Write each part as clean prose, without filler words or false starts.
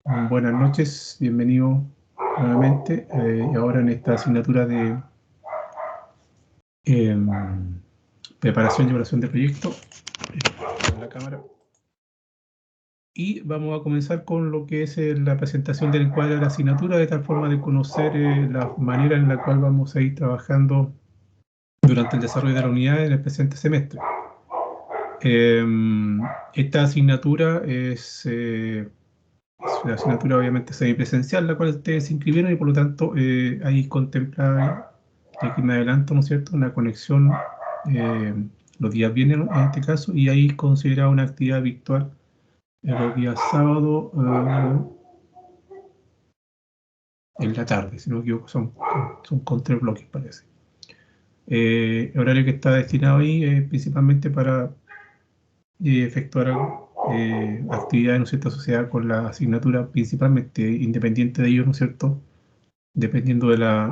Buenas noches, bienvenido nuevamente. Ahora en esta asignatura de em, preparación y evaluación de proyecto. En la cámara. Y vamos a comenzar con lo que es la presentación del encuadre de la asignatura, de tal forma de conocer la manera en la cual vamos a ir trabajando durante el desarrollo de la unidad en el presente semestre. Esta asignatura es una asignatura obviamente semipresencial, la cual ustedes se inscribieron y por lo tanto ahí contempla, de aquí me adelanto, ¿no es cierto?, una conexión eh, los días viernes en este caso, y ahí considera una actividad virtual los días sábado en la tarde, si no me equivoco, son con 3 bloques parece. El horario que está destinado ahí es principalmente para efectuar actividades, ¿no es cierto?, asociadas con la asignatura, principalmente independiente de ello, ¿no es cierto?, dependiendo de la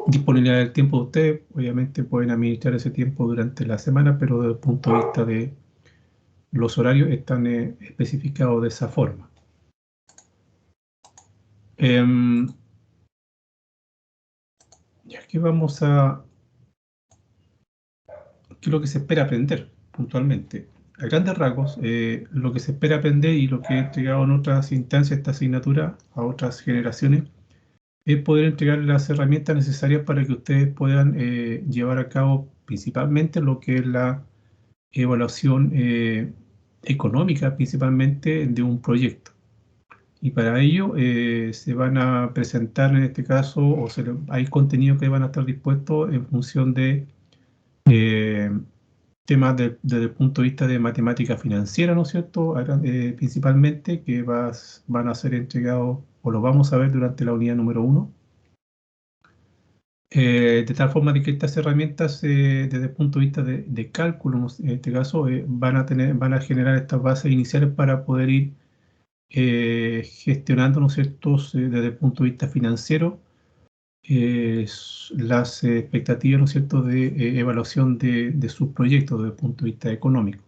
disponibilidad del tiempo de ustedes. Obviamente pueden administrar ese tiempo durante la semana, pero desde el punto de vista de los horarios están especificados de esa forma. Y aquí vamos a qué es lo que se espera aprender puntualmente. A grandes rasgos, lo que se espera aprender y lo que he entregado en otras instancias esta asignatura a otras generaciones es poder entregar las herramientas necesarias para que ustedes puedan llevar a cabo principalmente lo que es la evaluación económica, principalmente de un proyecto. Y para ello se van a presentar en este caso, hay contenidos que van a estar dispuestos en función de eh, temas desde el punto de vista de matemática financiera, ¿no es cierto? Principalmente, que van a ser entregados o lo vamos a ver durante la unidad número 1. De tal forma de que estas herramientas, desde el punto de vista de cálculo, ¿no? En este caso, van a generar estas bases iniciales para poder ir gestionando, ¿no es cierto?, desde el punto de vista financiero, las expectativas, ¿no es cierto?, de evaluación de sus proyectos desde el punto de vista económico.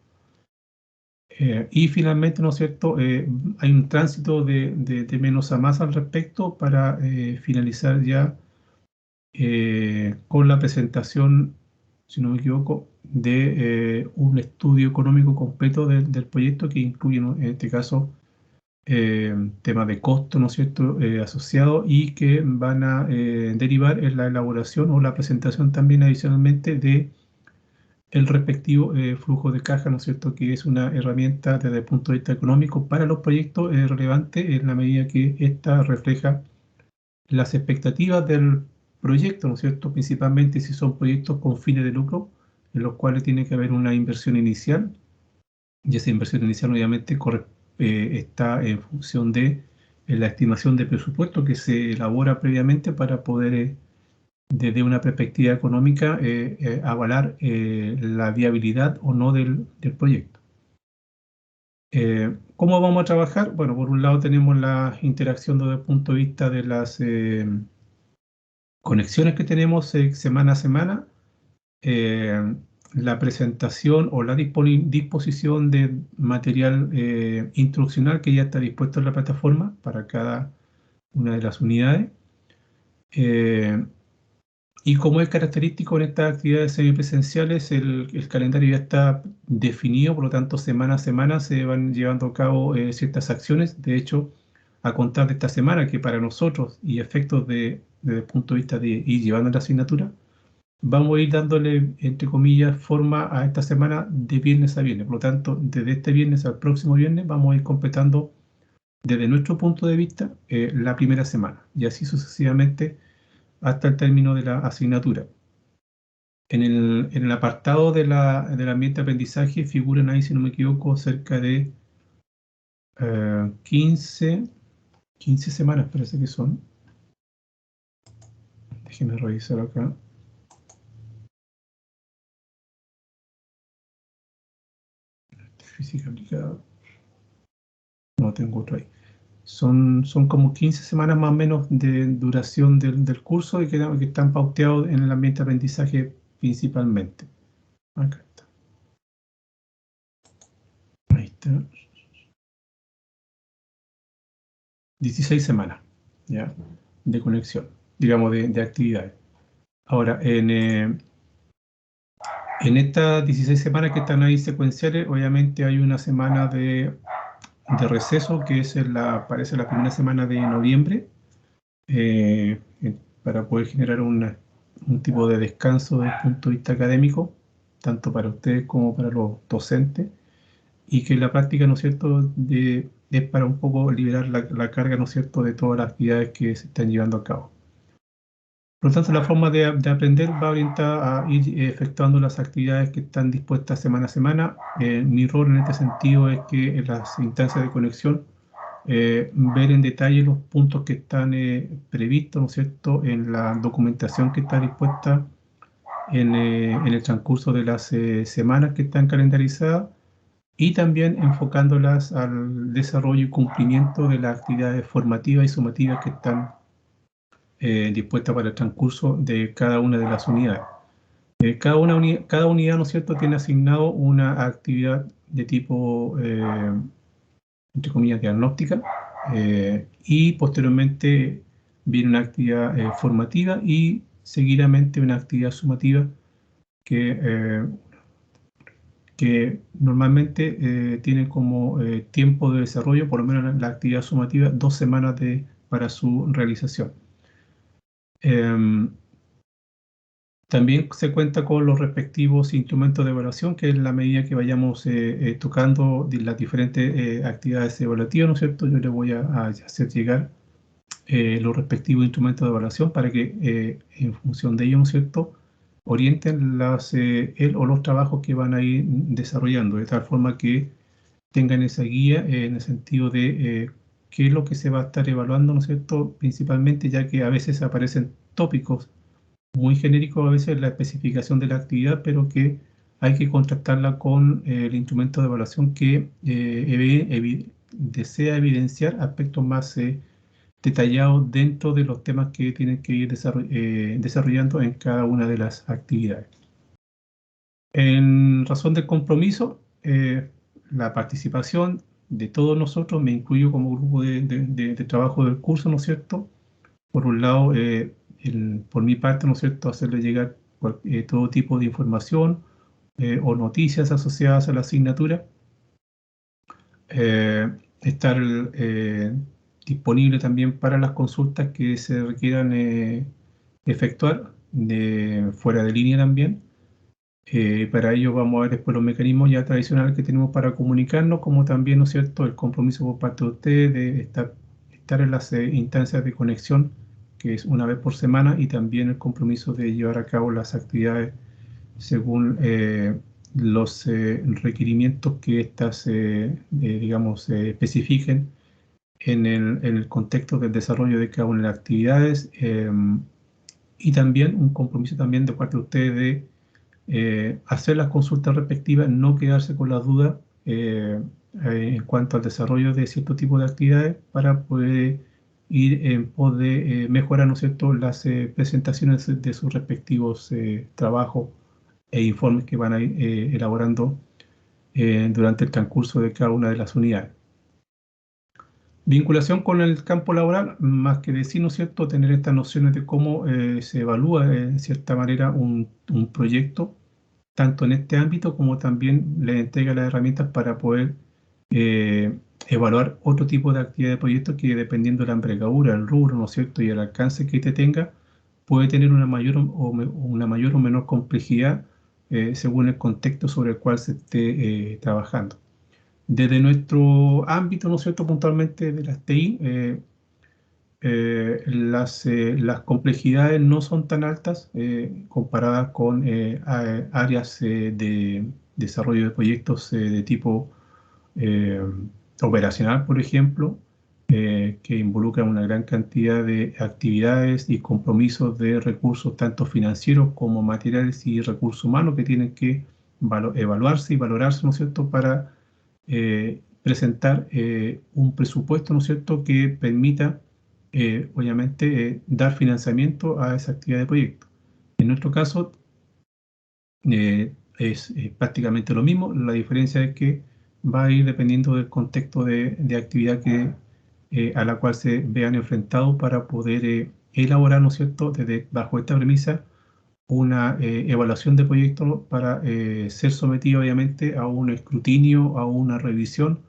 Y finalmente, ¿no es cierto?, hay un tránsito de menos a más al respecto para finalizar ya con la presentación, si no me equivoco, de un estudio económico completo del proyecto que incluye, ¿no?, en este caso, temas de costo, ¿no es cierto?, asociados y que van a derivar en la elaboración o la presentación también adicionalmente de el respectivo flujo de caja, ¿no es cierto?, que es una herramienta desde el punto de vista económico para los proyectos relevante en la medida que ésta refleja las expectativas del proyecto, ¿no es cierto?, principalmente si son proyectos con fines de lucro, en los cuales tiene que haber una inversión inicial, y esa inversión inicial obviamente está en función de la estimación de presupuesto que se elabora previamente para poder desde una perspectiva económica, avalar la viabilidad o no del proyecto. ¿Cómo vamos a trabajar? Bueno, por un lado tenemos la interacción desde el punto de vista de las conexiones que tenemos semana a semana, eh, la presentación o la disposición de material instruccional que ya está dispuesto en la plataforma para cada una de las unidades. Y como es característico en estas actividades semipresenciales, el calendario ya está definido, por lo tanto, semana a semana se van llevando a cabo ciertas acciones. De hecho, a contar de esta semana, que para nosotros y efectos desde el punto de vista de ir llevando la asignatura, vamos a ir dándole, entre comillas, forma a esta semana de viernes a viernes. Por lo tanto, desde este viernes al próximo viernes vamos a ir completando desde nuestro punto de vista la primera semana y así sucesivamente hasta el término de la asignatura. En el apartado del ambiente de aprendizaje figuran ahí, si no me equivoco, cerca de 15 semanas, parece que son. Déjenme revisar acá. Física aplicada. No tengo otro ahí. Son como 15 semanas más o menos de duración del curso y que están pauteados en el ambiente de aprendizaje principalmente. Acá está. Ahí está. 16 semanas, ¿ya? De conexión, digamos, de actividades. Ahora, en estas 16 semanas que están ahí secuenciales, obviamente hay una semana de receso, que es parece la primera semana de noviembre, para poder generar un tipo de descanso desde el punto de vista académico, tanto para ustedes como para los docentes, y que en la práctica, ¿no es cierto?, es para un poco liberar la carga, ¿no es cierto?, de todas las actividades que se están llevando a cabo. Por lo tanto, la forma de aprender va orientada a ir efectuando las actividades que están dispuestas semana a semana. Mi rol en este sentido es que en las instancias de conexión, ver en detalle los puntos que están previstos, ¿no es cierto?, en la documentación que está dispuesta en el transcurso de las semanas que están calendarizadas, y también enfocándolas al desarrollo y cumplimiento de las actividades formativas y sumativas que están dispuestas para el transcurso de cada una de las unidades. Cada unidad, ¿no es cierto?, tiene asignado una actividad de tipo, entre comillas, diagnóstica, y posteriormente viene una actividad formativa y seguidamente una actividad sumativa que normalmente tiene como tiempo de desarrollo, por lo menos la actividad sumativa, 2 semanas para su realización. Em, También se cuenta con los respectivos instrumentos de evaluación, que en la medida que vayamos tocando las diferentes actividades evaluativas, ¿no es cierto?, yo les voy a hacer llegar los respectivos instrumentos de evaluación para que en función de ellos, ¿no es cierto?, orienten el o los trabajos que van a ir desarrollando, de tal forma que tengan esa guía en el sentido de qué es lo que se va a estar evaluando, ¿no es cierto?, principalmente, ya que a veces aparecen tópicos muy genérico a veces la especificación de la actividad, pero que hay que contrastarla con el instrumento de evaluación que desea evidenciar aspectos más detallados dentro de los temas que tienen que ir desarrollando en cada una de las actividades. En razón del compromiso, la participación de todos nosotros, me incluyo como grupo de trabajo del curso, ¿no es cierto? Por un lado, por mi parte, ¿no es cierto?, hacerle llegar todo tipo de información o noticias asociadas a la asignatura, eh, estar disponible también para las consultas que se requieran efectuar fuera de línea también. Para ello vamos a ver después los mecanismos ya tradicionales que tenemos para comunicarnos, como también, ¿no es cierto?, el compromiso por parte de ustedes de estar en las instancias de conexión, que es una vez por semana, y también el compromiso de llevar a cabo las actividades según los requerimientos que estas, digamos, especifiquen en el contexto del desarrollo de cada una de las actividades, y también un compromiso también de parte de ustedes de hacer las consultas respectivas, no quedarse con las dudas en cuanto al desarrollo de cierto tipo de actividades para poder ir en pos de mejorar, ¿no es cierto?, las presentaciones de sus respectivos trabajos e informes que van a ir elaborando durante el transcurso de cada una de las unidades. Vinculación con el campo laboral, más que decir, ¿no es cierto?, tener estas nociones de cómo se evalúa en cierta manera un proyecto, tanto en este ámbito como también le entrega las herramientas para poder evaluar otro tipo de actividad de proyecto que, dependiendo de la envergadura, el rubro, ¿no es cierto?, y el alcance que te tenga, puede tener una mayor o menor complejidad según el contexto sobre el cual se esté trabajando. Desde nuestro ámbito, ¿no es cierto?, puntualmente de las TI, las complejidades no son tan altas comparadas con áreas de desarrollo de proyectos de tipo eh, operacional, por ejemplo, que involucran una gran cantidad de actividades y compromisos de recursos, tanto financieros como materiales y recursos humanos, que tienen que evaluarse y valorarse, ¿no es cierto?, para presentar un presupuesto, ¿no es cierto?, que permita, obviamente, dar financiamiento a esa actividad de proyecto. En nuestro caso, es prácticamente lo mismo. La diferencia es que va a ir dependiendo del contexto de actividad que a la cual se vean enfrentados para poder elaborar, ¿no es cierto?, bajo esta premisa, una evaluación de proyecto para ser sometido, obviamente, a un escrutinio, a una revisión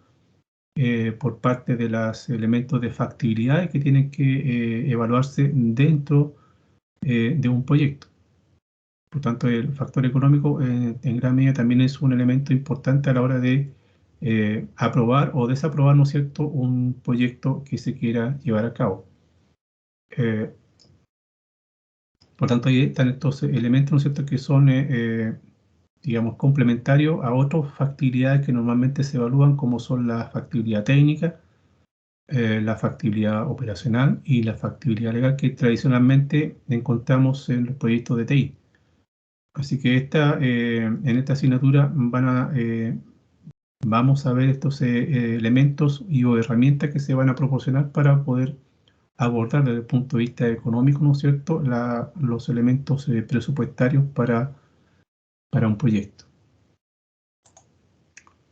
por parte de los elementos de factibilidad que tienen que evaluarse dentro de un proyecto. Por tanto, el factor económico en gran medida también es un elemento importante a la hora de aprobar o desaprobar, ¿no es cierto?, un proyecto que se quiera llevar a cabo. Por tanto, ahí están estos elementos, ¿no es cierto?, que son, digamos, complementarios a otras factibilidades que normalmente se evalúan, como son la factibilidad técnica, la factibilidad operacional y la factibilidad legal, que tradicionalmente encontramos en los proyectos de TI. Así que en esta asignatura vamos a ver estos elementos o herramientas que se van a proporcionar para poder abordar desde el punto de vista económico, ¿no es cierto?, los elementos presupuestarios para un proyecto.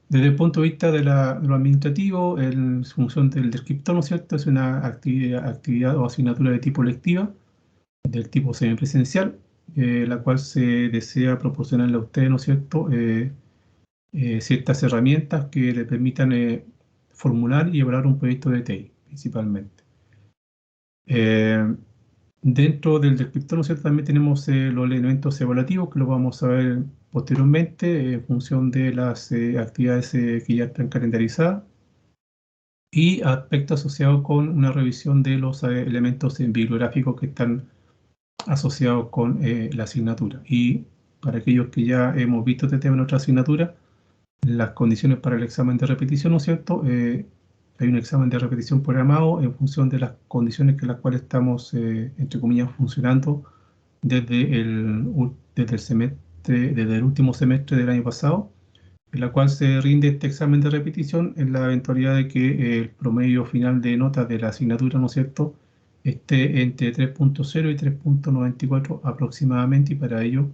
Desde el punto de vista de lo administrativo, en función del descriptor, ¿no es cierto?, es una actividad o asignatura de tipo lectiva, del tipo semipresencial, la cual se desea proporcionarle a ustedes, ¿no es cierto?, ciertas herramientas que le permitan formular y evaluar un proyecto de TI, principalmente. Dentro del descriptor, ¿no es cierto?, también tenemos los elementos evaluativos, que los vamos a ver posteriormente en función de las actividades que ya están calendarizadas, y aspectos asociados con una revisión de los elementos bibliográficos que están asociados con la asignatura. Y para aquellos que ya hemos visto este tema en otra asignatura, las condiciones para el examen de repetición, ¿no es cierto? Hay un examen de repetición programado en función de las condiciones en las cuales estamos, entre comillas, funcionando desde desde el último semestre del año pasado, en la cual se rinde este examen de repetición en la eventualidad de que el promedio final de notas de la asignatura, ¿no es cierto?, esté entre 3.0 y 3.94 aproximadamente, y para ello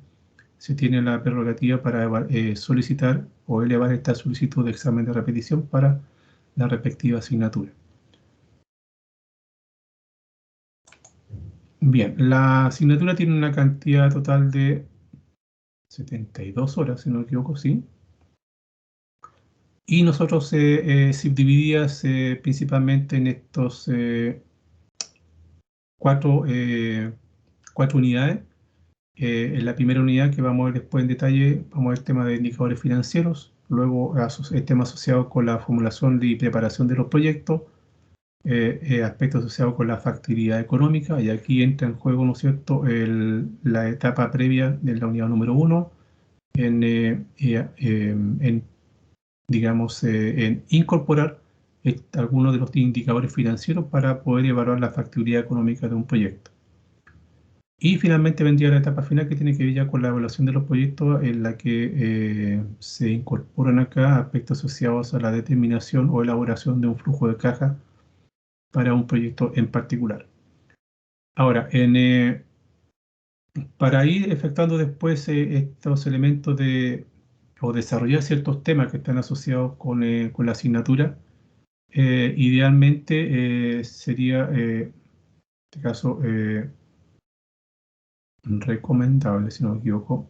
se tiene la prerrogativa para solicitar o elevar esta solicitud de examen de repetición para la respectiva asignatura. Bien, la asignatura tiene una cantidad total de 72 horas, si no me equivoco, sí. Y nosotros subdivididas principalmente en estos cuatro unidades. En la primera unidad, que vamos a ver después en detalle, vamos a ver el tema de indicadores financieros, luego el tema asociado con la formulación y preparación de los proyectos, aspectos asociados con la factibilidad económica, y aquí entra en juego, ¿no es cierto?, la etapa previa de la unidad número 1, digamos, en incorporar algunos de los indicadores financieros para poder evaluar la factibilidad económica de un proyecto. Y finalmente vendría la etapa final, que tiene que ver ya con la evaluación de los proyectos, en la que se incorporan acá aspectos asociados a la determinación o elaboración de un flujo de caja para un proyecto en particular. Ahora, para ir efectuando después estos elementos o desarrollar ciertos temas que están asociados con la asignatura, idealmente sería, en este caso, recomendable, si no me equivoco,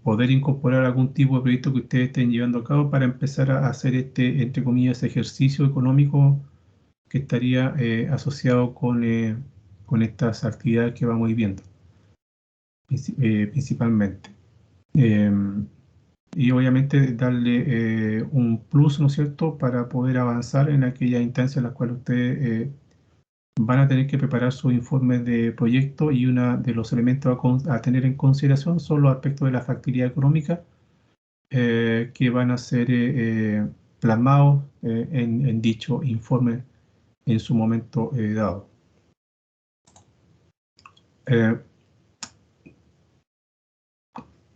poder incorporar algún tipo de proyecto que ustedes estén llevando a cabo para empezar a hacer entre comillas, ejercicio económico que estaría asociado con estas actividades que vamos viendo, principalmente. Y obviamente darle un plus, ¿no es cierto?, para poder avanzar en aquellas instancias en las cuales ustedes van a tener que preparar sus informes de proyecto, y uno de los elementos a tener en consideración son los aspectos de la factibilidad económica que van a ser plasmados en dicho informe en su momento dado.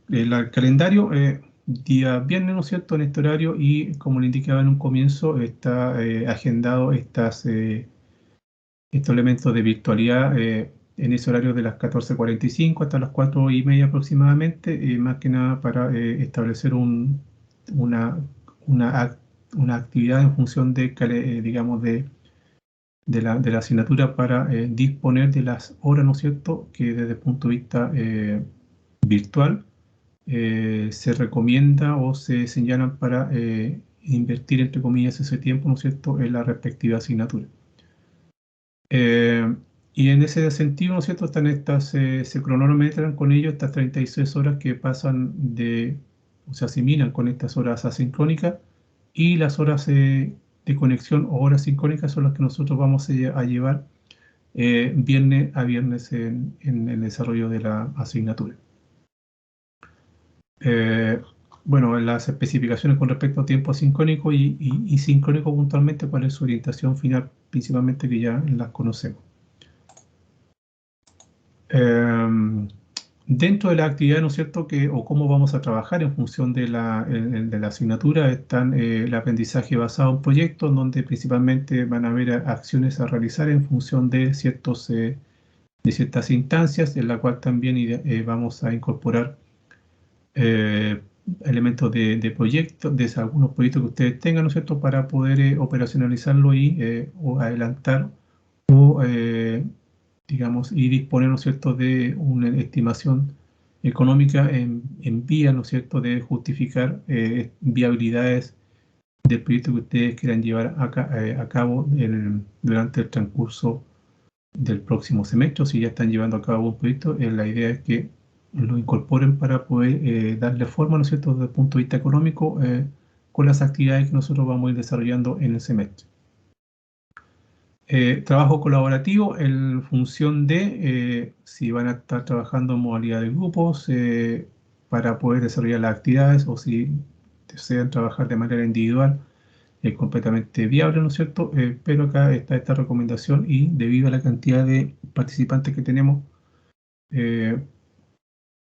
El calendario, día viernes, ¿no es cierto?, en este horario, y como le indicaba en un comienzo, está agendado estos elementos de virtualidad en ese horario de las 14:45 hasta las 4:30 aproximadamente, más que nada para establecer una una actividad en función de, digamos, de la asignatura para disponer de las horas, ¿no es cierto?, que desde el punto de vista virtual se recomienda o se señalan para invertir, entre comillas, ese tiempo, ¿no es cierto?, en la respectiva asignatura. Y en ese sentido, ¿no es cierto?, están se cronometran con ello estas 36 horas que pasan o se asimilan con estas horas asincrónicas, y las horas de conexión o horas sincrónicas son las que nosotros vamos a llevar viernes a viernes en el desarrollo de la asignatura. Eh, bueno, en las especificaciones con respecto a tiempo asincrónico y sincrónico puntualmente, cuál es su orientación final, principalmente, que ya las conocemos. Dentro de la actividad, ¿no es cierto?, o cómo vamos a trabajar en función de la asignatura, están el aprendizaje basado en proyectos, donde principalmente van a haber acciones a realizar en función de ciertas instancias, en la cual también vamos a incorporar eh, elementos de proyectos, de algunos proyectos que ustedes tengan, ¿no es cierto?, para poder operacionalizarlo o adelantar o, digamos, y disponer, ¿no es cierto?, de una estimación económica en vía, ¿no es cierto?, de justificar viabilidades del proyecto que ustedes quieran llevar a cabo durante el transcurso del próximo semestre. Si ya están llevando a cabo un proyecto, la idea es que lo incorporen para poder darle forma, ¿no es cierto?, desde el punto de vista económico, con las actividades que nosotros vamos a ir desarrollando en el semestre. Trabajo colaborativo en función de si van a estar trabajando en modalidad de grupos para poder desarrollar las actividades, o si desean trabajar de manera individual, es completamente viable, ¿no es cierto? Pero acá está esta recomendación, y debido a la cantidad de participantes que tenemos,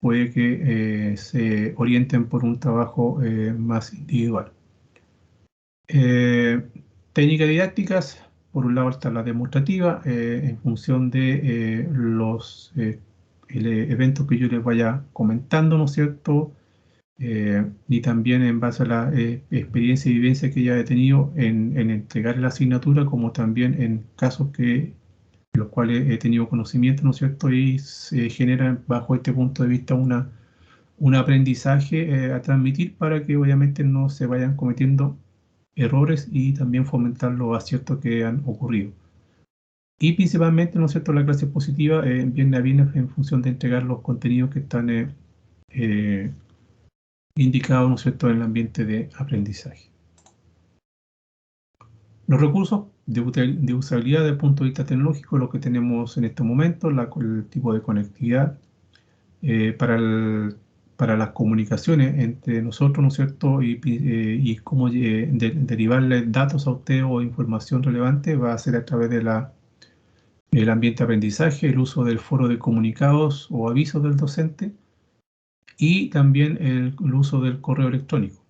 puede que se orienten por un trabajo más individual. Técnicas didácticas, por un lado está la demostrativa, en función de los eventos que yo les vaya comentando, ¿no es cierto? Y también en base a la experiencia y vivencia que ya he tenido en entregar la asignatura, como también en casos los cuales he tenido conocimiento, ¿no es cierto? Y se genera bajo este punto de vista un aprendizaje a transmitir, para que obviamente no se vayan cometiendo errores, y también fomentar los aciertos que han ocurrido. Y principalmente, ¿no es cierto?, la clase expositiva viene a bien en función de entregar los contenidos que están indicados, ¿no es cierto?, en el ambiente de aprendizaje. Los recursos de usabilidad desde el punto de vista tecnológico, lo que tenemos en este momento, el tipo de conectividad para las comunicaciones entre nosotros, ¿no es cierto?, y cómo derivarle datos a usted o información relevante, va a ser a través el ambiente de aprendizaje, el uso del foro de comunicados o avisos del docente, y también el uso del correo electrónico.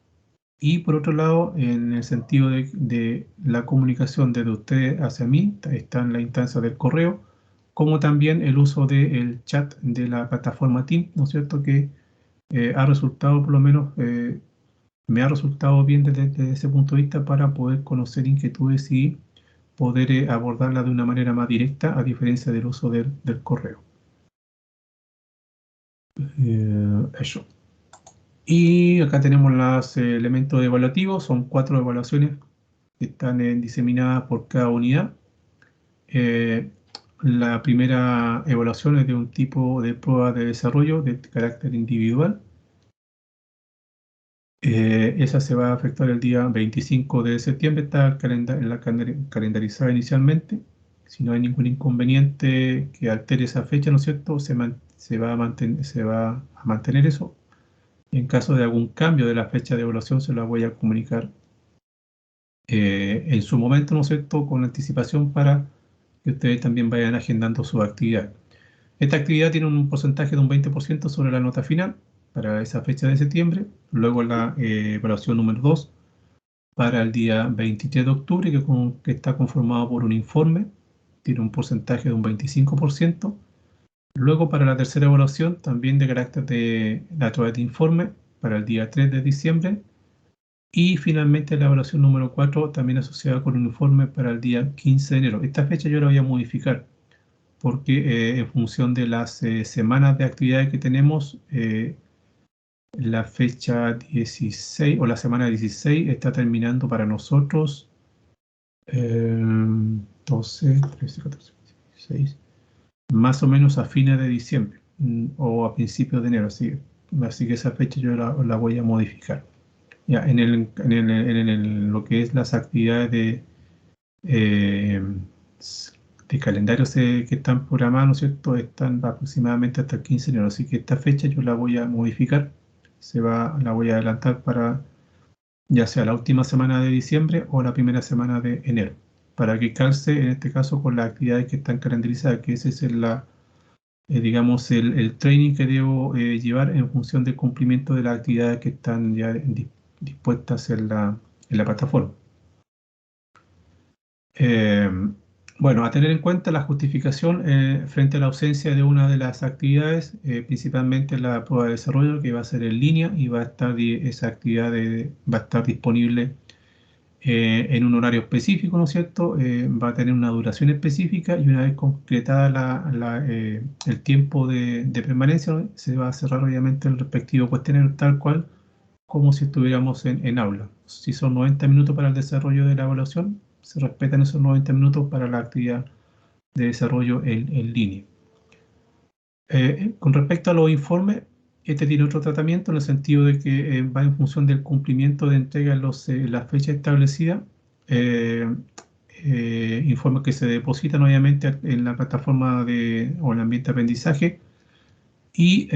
Y por otro lado, en el sentido de la comunicación desde usted hacia mí, está en la instancia del correo, como también el uso del chat de la plataforma Teams, ¿no es cierto?, que ha resultado, por lo menos, me ha resultado bien desde ese punto de vista, para poder conocer inquietudes y poder abordarlas de una manera más directa, a diferencia del uso del correo. Eso. Y acá tenemos los elementos evaluativos, son 4 evaluaciones que están diseminadas por cada unidad. La primera evaluación es de un tipo de prueba de desarrollo de carácter individual. Esa se va a efectuar el día 25 de septiembre, está calendarizada inicialmente. Si no hay ningún inconveniente que altere esa fecha, ¿no es cierto?, se va a mantener eso. En caso de algún cambio de la fecha de evaluación, se la voy a comunicar en su momento, ¿no es cierto?, con anticipación, para que ustedes también vayan agendando su actividad. Esta actividad tiene un porcentaje de un 20% sobre la nota final para esa fecha de septiembre. Luego la evaluación número 2 para el día 23 de octubre, que está conformado por un informe, tiene un porcentaje de un 25%. Luego, para la tercera evaluación, también de carácter a través de informe, para el día 3 de diciembre, Y finalmente la evaluación número 4, también asociada con un informe para el día 15 de enero. Esta fecha yo la voy a modificar porque en función de las semanas de actividades que tenemos, la fecha 16 o la semana 16 está terminando para nosotros 12, 13, 14, 16, más o menos a fines de diciembre o a principios de enero. Así que esa fecha yo la voy a modificar. Ya, lo que es las actividades eh, de calendarios que están programados, ¿no es cierto? Están aproximadamente hasta el 15 de enero, así que esta fecha yo la voy a modificar, la voy a adelantar para ya sea la última semana de diciembre o la primera semana de enero, para que calce en este caso con las actividades que están calendarizadas, que ese es digamos, el training que debo llevar en función del cumplimiento de las actividades que están ya dispuestas en la plataforma. Eh, bueno, a tener en cuenta la justificación frente a la ausencia de una de las actividades, principalmente la prueba de desarrollo que va a ser en línea y esa actividad va a estar disponible en un horario específico, ¿no es cierto? Va a tener una duración específica y una vez concretada el tiempo de permanencia, ¿no? Se va a cerrar obviamente el respectivo cuestionario tal cual como si estuviéramos en aula. Si son 90 minutos para el desarrollo de la evaluación, se respetan esos 90 minutos para la actividad de desarrollo en línea. Con respecto a los informes, este tiene otro tratamiento en el sentido de que va en función del cumplimiento de entrega en las fechas establecidas. Eh, Informes que se depositan obviamente en la plataforma o en el ambiente de aprendizaje y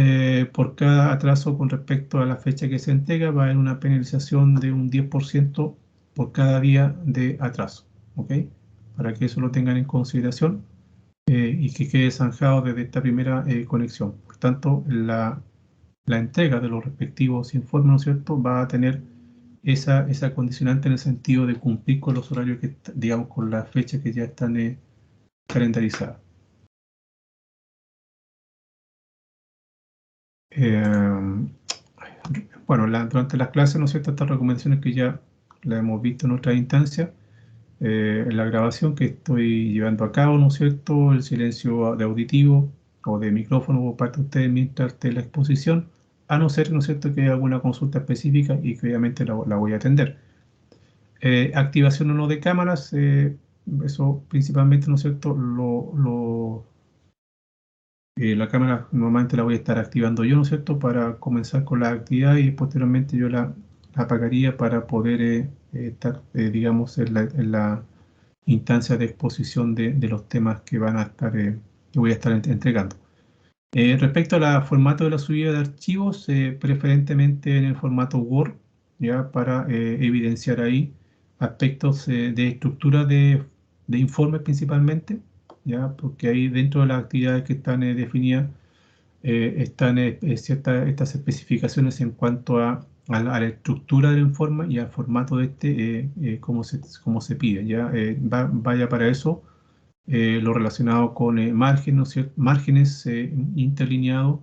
por cada atraso con respecto a la fecha que se entrega va a haber una penalización de un 10% por cada día de atraso, ¿ok? Para que eso lo tengan en consideración y que quede zanjado desde esta primera conexión. Por tanto, la entrega de los respectivos informes, ¿no es cierto?, va a tener esa condicionante en el sentido de cumplir con los horarios digamos, con las fechas que ya están calendarizadas. Eh, bueno, durante las clases, ¿no es cierto?, estas recomendaciones que ya las hemos visto en otras instancias, en la grabación que estoy llevando a cabo, ¿no es cierto?, el silencio de auditivo o de micrófono por parte de ustedes mientras esté la exposición, a no ser, ¿no es cierto?, que haya alguna consulta específica y que obviamente la voy a atender. Activación o no de cámaras, eso principalmente, ¿no es cierto?, la cámara normalmente la voy a estar activando yo, ¿no es cierto?, para comenzar con la actividad y posteriormente yo la apagaría para poder estar, digamos, en la instancia de exposición de los temas que voy a estar entregando. Respecto al formato de la subida de archivos, preferentemente en el formato Word, ya para evidenciar ahí aspectos de estructura de informes principalmente, ya porque ahí dentro de las actividades que están definidas están estas especificaciones en cuanto a la estructura del informe y al formato de cómo se pide. Ya vaya para eso lo relacionado con márgenes interlineados,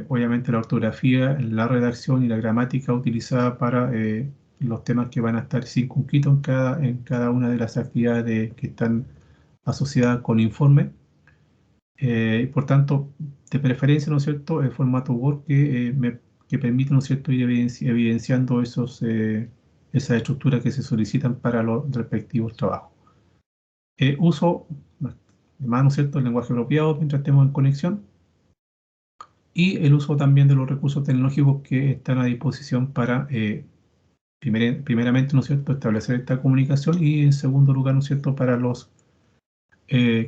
obviamente la ortografía, la redacción y la gramática utilizada para los temas que van a estar circunscritos en cada una de las actividades que están asociadas con informe. Por tanto, de preferencia, ¿no es cierto?, el formato Word que permite, ¿no es cierto?, ir evidenciando esas estructuras que se solicitan para los respectivos trabajos. Uso, además, ¿no es cierto?, el lenguaje apropiado mientras estemos en conexión y el uso también de los recursos tecnológicos que están a disposición para, primeramente, ¿no es cierto?, establecer esta comunicación y, en segundo lugar, ¿no es cierto?, para los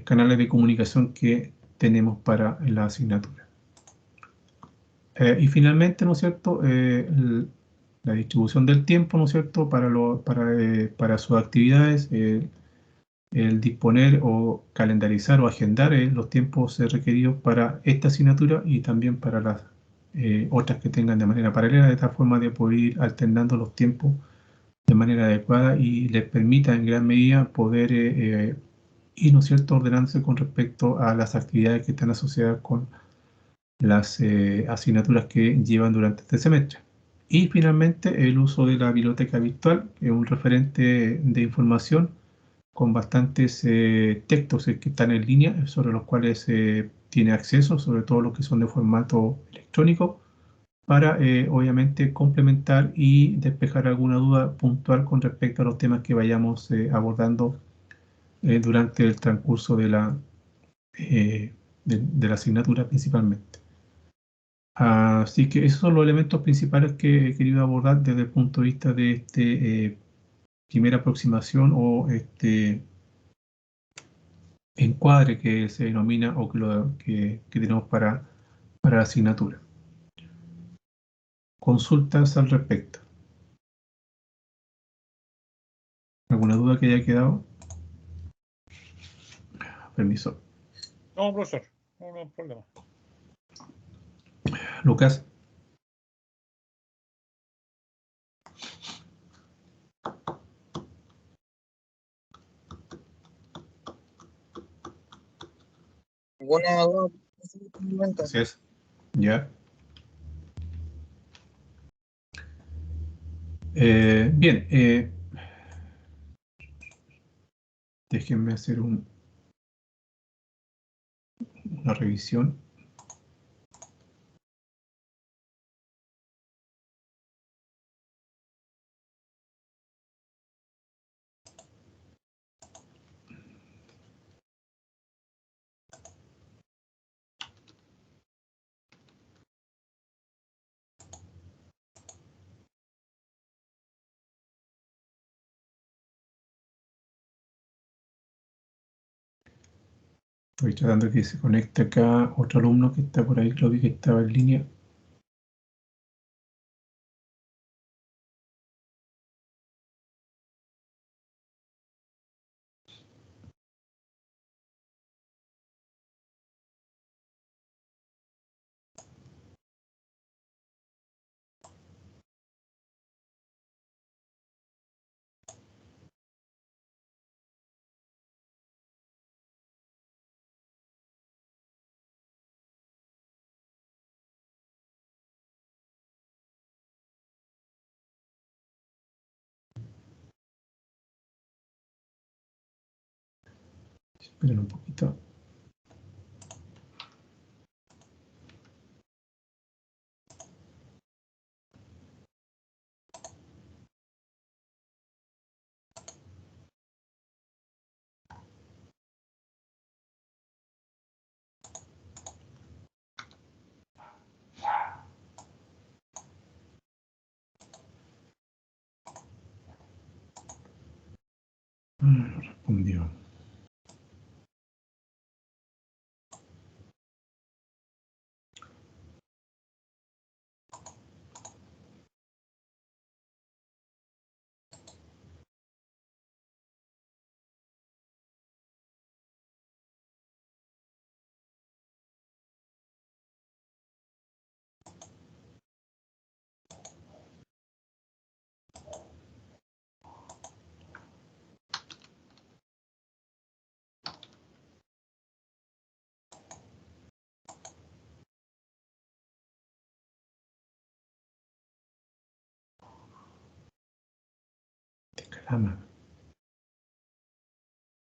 canales de comunicación que tenemos para la asignatura. Y finalmente, ¿no es cierto?, la distribución del tiempo, ¿no es cierto?, para sus actividades, el disponer o calendarizar o agendar los tiempos requeridos para esta asignatura y también para las otras que tengan de manera paralela, de tal forma de poder ir alternando los tiempos de manera adecuada y les permita en gran medida poder ir, ¿no es cierto?, ordenándose con respecto a las actividades que están asociadas con las asignaturas que llevan durante este semestre. Y finalmente el uso de la biblioteca virtual, que es un referente de información con bastantes textos que están en línea, sobre los cuales tiene acceso, sobre todo los que son de formato electrónico, para obviamente complementar y despejar alguna duda puntual con respecto a los temas que vayamos abordando durante el transcurso de la asignatura principalmente. Así que esos son los elementos principales que he querido abordar desde el punto de vista de este primera aproximación o este encuadre que se denomina o que tenemos para la asignatura. Consultas al respecto. ¿Alguna duda que haya quedado? Permiso. No, profesor, no hay problema. Lucas. Ninguna duda. Gracias. Ya. Bien. Déjenme hacer una revisión. Estoy tratando de que se conecte acá otro alumno que está por ahí, lo vi que estaba en línea. Esperen un poquito. No respondió.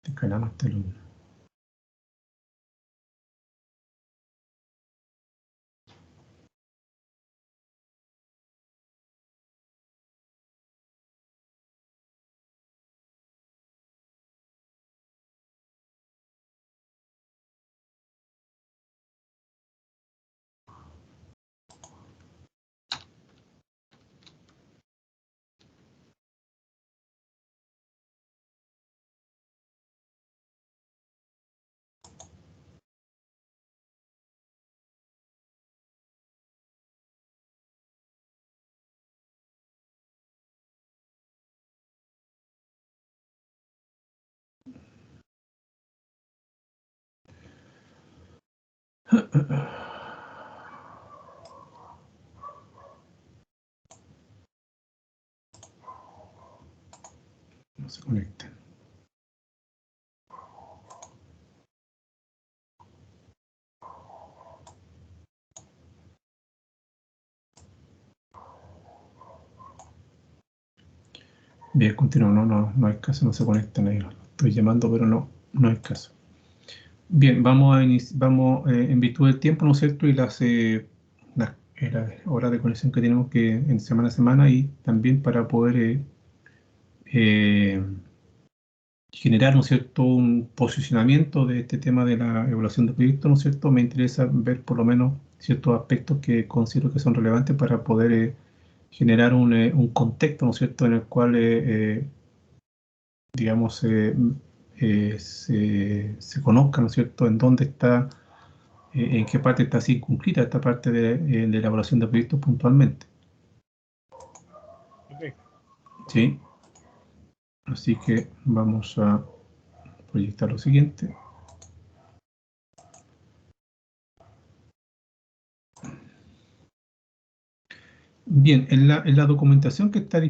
Te calama este alumno. No se conectan. Bien, continúo, no hay caso, no se conectan ahí. Lo estoy llamando, pero no hay caso. Bien, vamos en virtud del tiempo, ¿no es cierto? Y las horas de conexión que tenemos que en semana a semana y también para poder eh, generar, ¿no es cierto?, un posicionamiento de este tema de la evaluación de proyectos, ¿no es cierto? Me interesa ver por lo menos ciertos aspectos que considero que son relevantes para poder generar un contexto, ¿no es cierto?, en el cual, digamos, se conozca, ¿no es cierto?, en dónde está, en qué parte está circunscrita esta parte de la elaboración de proyectos puntualmente. Ok. ¿Sí? Así que vamos a proyectar lo siguiente. Bien, en la documentación que está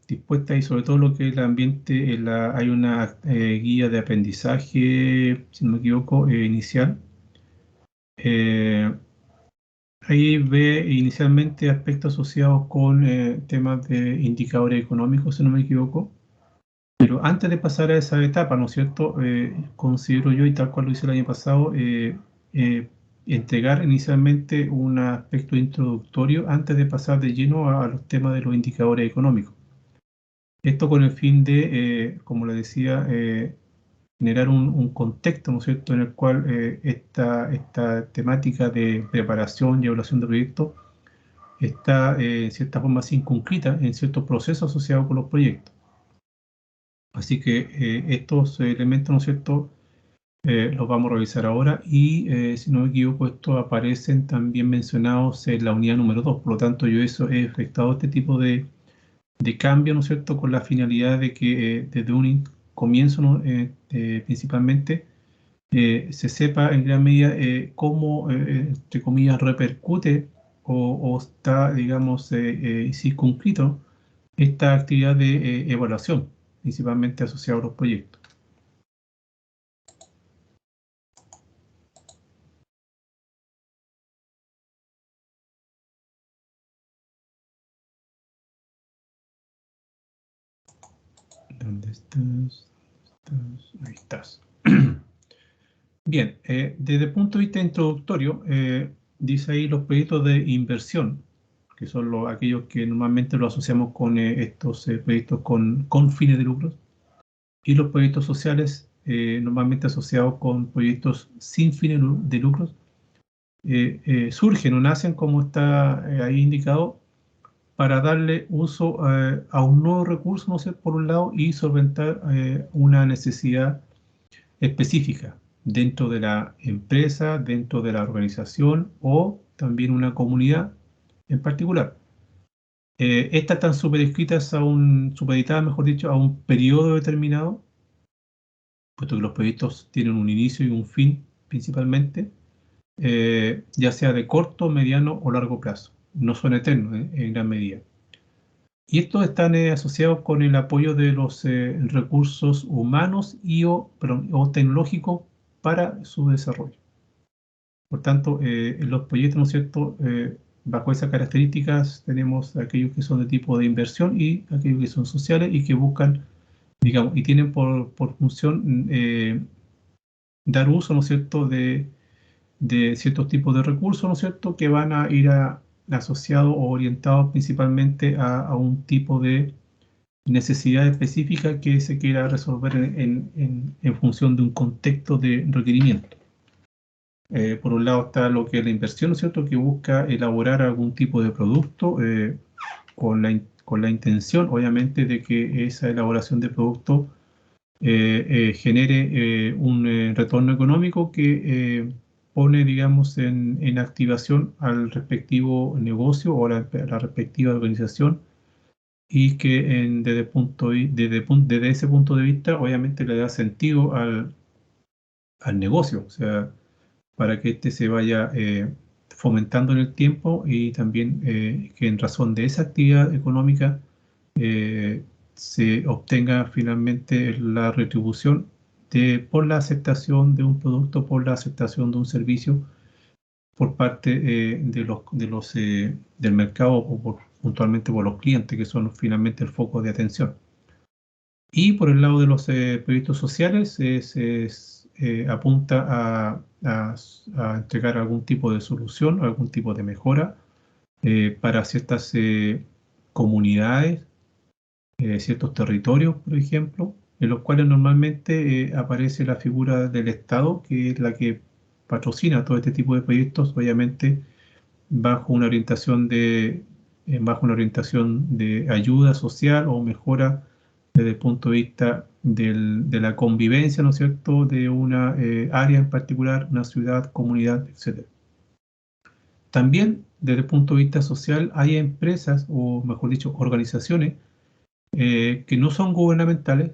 dispuesta ahí, sobre todo lo que es el ambiente, hay una guía de aprendizaje, si no me equivoco, inicial. Eh, Ahí ve inicialmente aspectos asociados con temas de indicadores económicos, si no me equivoco. Pero antes de pasar a esa etapa, ¿no es cierto? Considero yo, y tal cual lo hice el año pasado, eh, entregar inicialmente un aspecto introductorio antes de pasar de lleno a los temas de los indicadores económicos. Esto con el fin de, como le decía, generar un contexto, ¿no es cierto?, en el cual esta temática de preparación y evaluación de proyectos está, en cierta forma, circunscrita en ciertos procesos asociados con los proyectos. Así que estos elementos, ¿no es cierto?, los vamos a revisar ahora y, si no me equivoco, estos aparecen también mencionados en la unidad número 2. Por lo tanto, yo he efectuado este tipo de cambio, ¿no es cierto?, con la finalidad de que desde un comienzo, ¿no?, principalmente, se sepa en gran medida cómo, entre comillas, repercute o está, digamos, circunscrito esta actividad de evaluación, principalmente asociada a los proyectos. ¿Dónde estás? Ahí estás. Bien, desde el punto de vista introductorio, dice ahí los proyectos de inversión, que son aquellos que normalmente lo asociamos con estos proyectos con fines de lucro, y los proyectos sociales, normalmente asociados con proyectos sin fines de lucro, surgen o nacen, como está ahí indicado, para darle uso a un nuevo recurso, no sé, por un lado, y solventar una necesidad específica dentro de la empresa, dentro de la organización o también una comunidad en particular. Estas están supeditadas, mejor dicho, a un periodo determinado, puesto que los proyectos tienen un inicio y un fin principalmente, ya sea de corto, mediano o largo plazo. No son eternos en gran medida. Y estos están asociados con el apoyo de los recursos humanos o tecnológicos para su desarrollo. Por tanto, en los proyectos, ¿no es cierto?, bajo esas características tenemos aquellos que son de tipo de inversión y aquellos que son sociales y que buscan, digamos, y tienen por función dar uso, ¿no es cierto?, de ciertos tipos de recursos, ¿no es cierto?, que van a ir asociados o orientados principalmente a un tipo de necesidad específica que se quiera resolver en función de un contexto de requerimiento. Por un lado está lo que es la inversión, ¿no es cierto?, que busca elaborar algún tipo de producto con la intención, obviamente, de que esa elaboración de producto genere un retorno económico que pone, digamos, en activación al respectivo negocio o la respectiva organización y que desde ese punto de vista, obviamente, le da sentido al negocio, o sea, para que éste se vaya fomentando en el tiempo y también que en razón de esa actividad económica se obtenga finalmente la retribución por la aceptación de un producto, por la aceptación de un servicio por parte del mercado o puntualmente por los clientes, que son finalmente el foco de atención. Y por el lado de los proyectos sociales, apunta a entregar algún tipo de solución, algún tipo de mejora para ciertas comunidades, ciertos territorios, por ejemplo, en los cuales normalmente aparece la figura del Estado, que es la que patrocina todo este tipo de proyectos, obviamente bajo una orientación de ayuda social o mejora desde el punto de vista de la convivencia, ¿no es cierto?, de una área en particular, una ciudad, comunidad, etc. También desde el punto de vista social hay empresas, o mejor dicho, organizaciones que no son gubernamentales,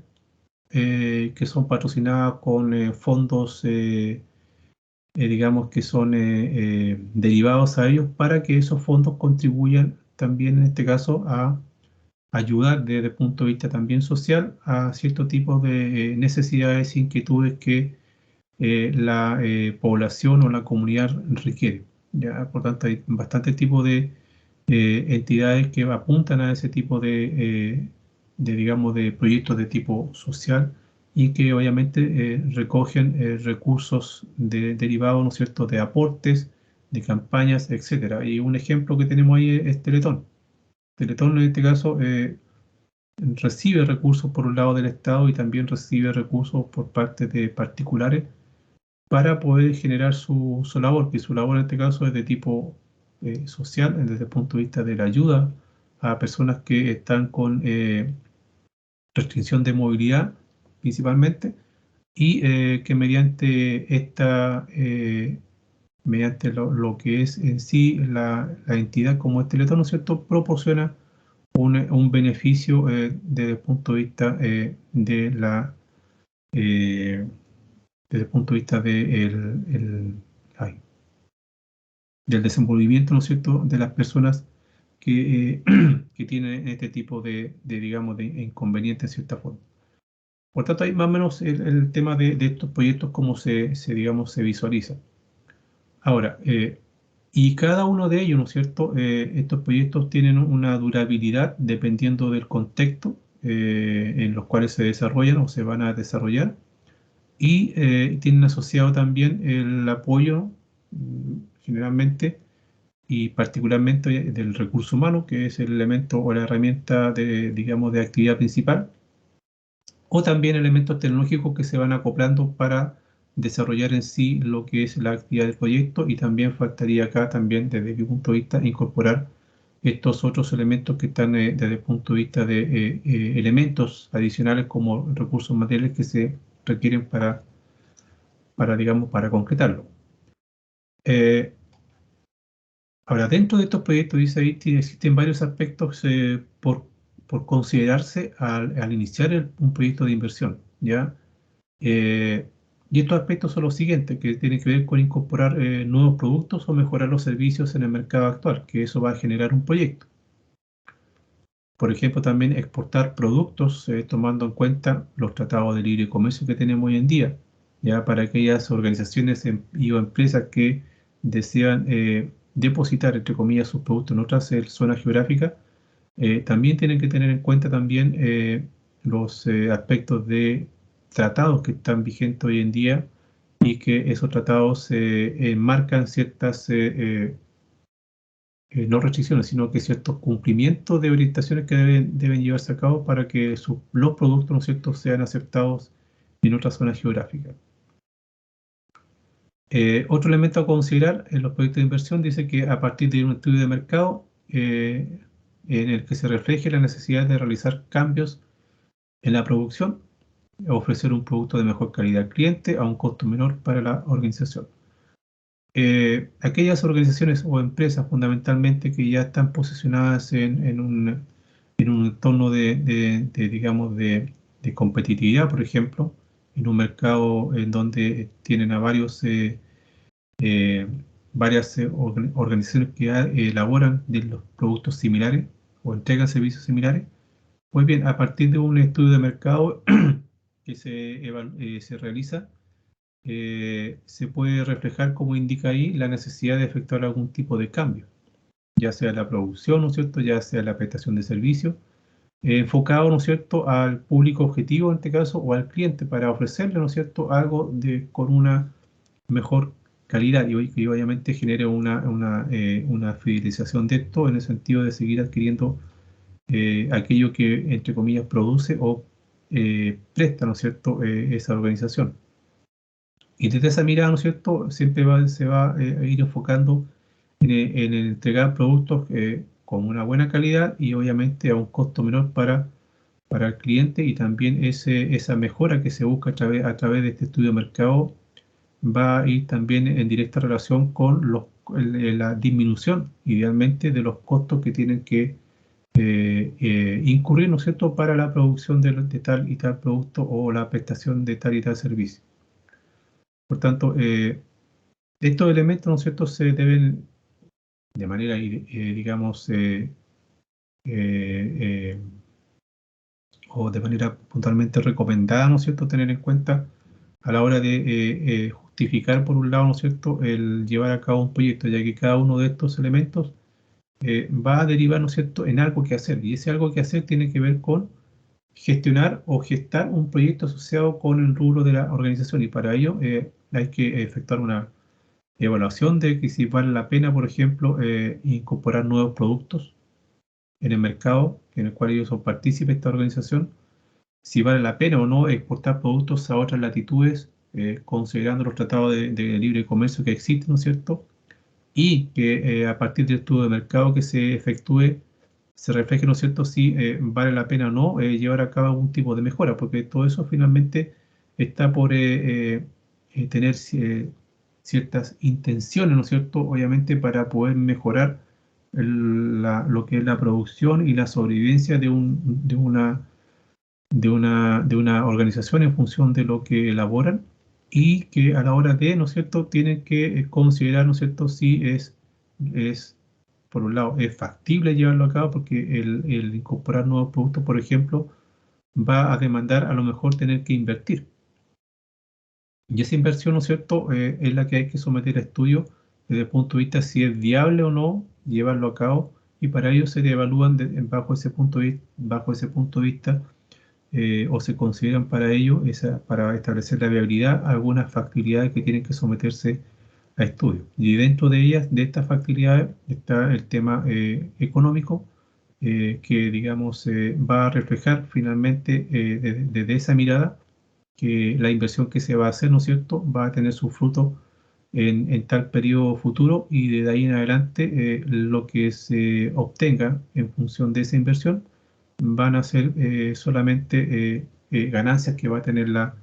que son patrocinadas con fondos, digamos, que son derivados a ellos para que esos fondos contribuyan también, en este caso, a ayudar desde el punto de vista también social a cierto tipo de necesidades e inquietudes que la población o la comunidad requiere. ¿Ya? Por tanto, hay bastantes tipos de entidades que apuntan a ese tipo digamos, de proyectos de tipo social y que obviamente recogen recursos derivados, ¿no es cierto?, de aportes, de campañas, etcétera. Y un ejemplo que tenemos ahí es Teletón. Teletón en este caso recibe recursos por un lado del Estado y también recibe recursos por parte de particulares para poder generar su labor, que su labor en este caso es de tipo social, desde el punto de vista de la ayuda a personas que están con restricción de movilidad principalmente y que mediante lo que es en sí la entidad como es Teletón, ¿no es cierto?, proporciona un beneficio desde el punto de vista eh, desde el punto de vista del desenvolvimiento, ¿no es cierto?, de las personas que, que tienen este tipo digamos, de inconvenientes en cierta forma. Por tanto, hay más o menos el tema de estos proyectos, cómo digamos, se visualiza. Ahora, y cada uno de ellos, ¿no es cierto?, estos proyectos tienen una durabilidad dependiendo del contexto en los cuales se desarrollan o se van a desarrollar y tienen asociado también el apoyo generalmente y particularmente del recurso humano, que es el elemento o la herramienta digamos, de actividad principal, o también elementos tecnológicos que se van acoplando para desarrollar en sí lo que es la actividad del proyecto y también faltaría acá también desde mi punto de vista incorporar estos otros elementos que están desde el punto de vista de elementos adicionales como recursos materiales que se requieren digamos, para concretarlo. Ahora, dentro de estos proyectos, dice ahí, existen varios aspectos por considerarse al iniciar un proyecto de inversión, ¿ya? Eh, y estos aspectos son los siguientes, que tienen que ver con incorporar nuevos productos o mejorar los servicios en el mercado actual, que eso va a generar un proyecto. Por ejemplo, también exportar productos tomando en cuenta los tratados de libre comercio que tenemos hoy en día, ya para aquellas organizaciones y o empresas que desean depositar, entre comillas, sus productos en otras zonas geográficas, también tienen que tener en cuenta también los aspectos de tratados que están vigentes hoy en día y que esos tratados marcan ciertas no restricciones, sino que ciertos cumplimientos de orientaciones que deben llevarse a cabo para que los productos, ¿no es cierto?, sean aceptados en otras zonas geográficas. Otro elemento a considerar en los proyectos de inversión dice que a partir de un estudio de mercado en el que se refleje la necesidad de realizar cambios en la producción, ofrecer un producto de mejor calidad al cliente a un costo menor para la organización. Aquellas organizaciones o empresas fundamentalmente que ya están posicionadas en un entorno digamos, de competitividad, por ejemplo, en un mercado en donde tienen a varias organizaciones que elaboran de los productos similares o entregan servicios similares. Pues bien, a partir de un estudio de mercado que se realiza, se puede reflejar, como indica ahí, la necesidad de efectuar algún tipo de cambio, ya sea la producción, ¿no es cierto?, ya sea la prestación de servicios, enfocado, ¿no es cierto?, al público objetivo en este caso o al cliente para ofrecerle, ¿no es cierto?, algo con una mejor calidad y obviamente genere una fidelización de esto en el sentido de seguir adquiriendo aquello que, entre comillas, produce o presta, ¿no es cierto?, esa organización. Y desde esa mirada, ¿no es cierto?, siempre se va a ir enfocando en entregar productos con una buena calidad y obviamente a un costo menor para el cliente, y también esa mejora que se busca a través de este estudio de mercado va a ir también en directa relación con la disminución, idealmente, de los costos que tienen que incurrir, ¿no es cierto?, para la producción de tal y tal producto o la prestación de tal y tal servicio. Por tanto, estos elementos, ¿no es cierto?, se deben de manera, digamos, eh, o de manera puntualmente recomendada, ¿no es cierto?, tener en cuenta a la hora de justificar, por un lado, ¿no es cierto?, el llevar a cabo un proyecto, ya que cada uno de estos elementos va a derivar, ¿no es cierto?, en algo que hacer, y ese algo que hacer tiene que ver con gestionar o gestar un proyecto asociado con el rubro de la organización, y para ello hay que efectuar una evaluación de que si vale la pena, por ejemplo, incorporar nuevos productos en el mercado en el cual ellos son partícipes de esta organización, si vale la pena o no exportar productos a otras latitudes, considerando los tratados de libre comercio que existen, ¿no es cierto? Y que a partir del estudio de mercado que se efectúe, se refleje, ¿no es cierto?, si vale la pena o no llevar a cabo algún tipo de mejora, porque todo eso finalmente está por tener ciertas intenciones, ¿no es cierto?, obviamente para poder mejorar lo que es la producción y la sobrevivencia de una organización en función de lo que elaboran, y que a la hora de, ¿no es cierto?, tienen que considerar, ¿no es cierto?, si por un lado, es factible llevarlo a cabo, porque el incorporar nuevos productos, por ejemplo, va a demandar a lo mejor tener que invertir. Y esa inversión, ¿no es cierto?, es la que hay que someter a estudio desde el punto de vista si es viable o no llevarlo a cabo, y para ello se evalúan bajo ese punto de vista, o se consideran para ello, para establecer la viabilidad, algunas factibilidades que tienen que someterse a estudio. Y dentro de ellas, de estas factibilidades, está el tema económico, que, digamos, va a reflejar finalmente desde esa mirada que la inversión que se va a hacer, ¿no es cierto?, va a tener su fruto en tal periodo futuro, y de ahí en adelante lo que se obtenga en función de esa inversión van a ser solamente ganancias que va a tener la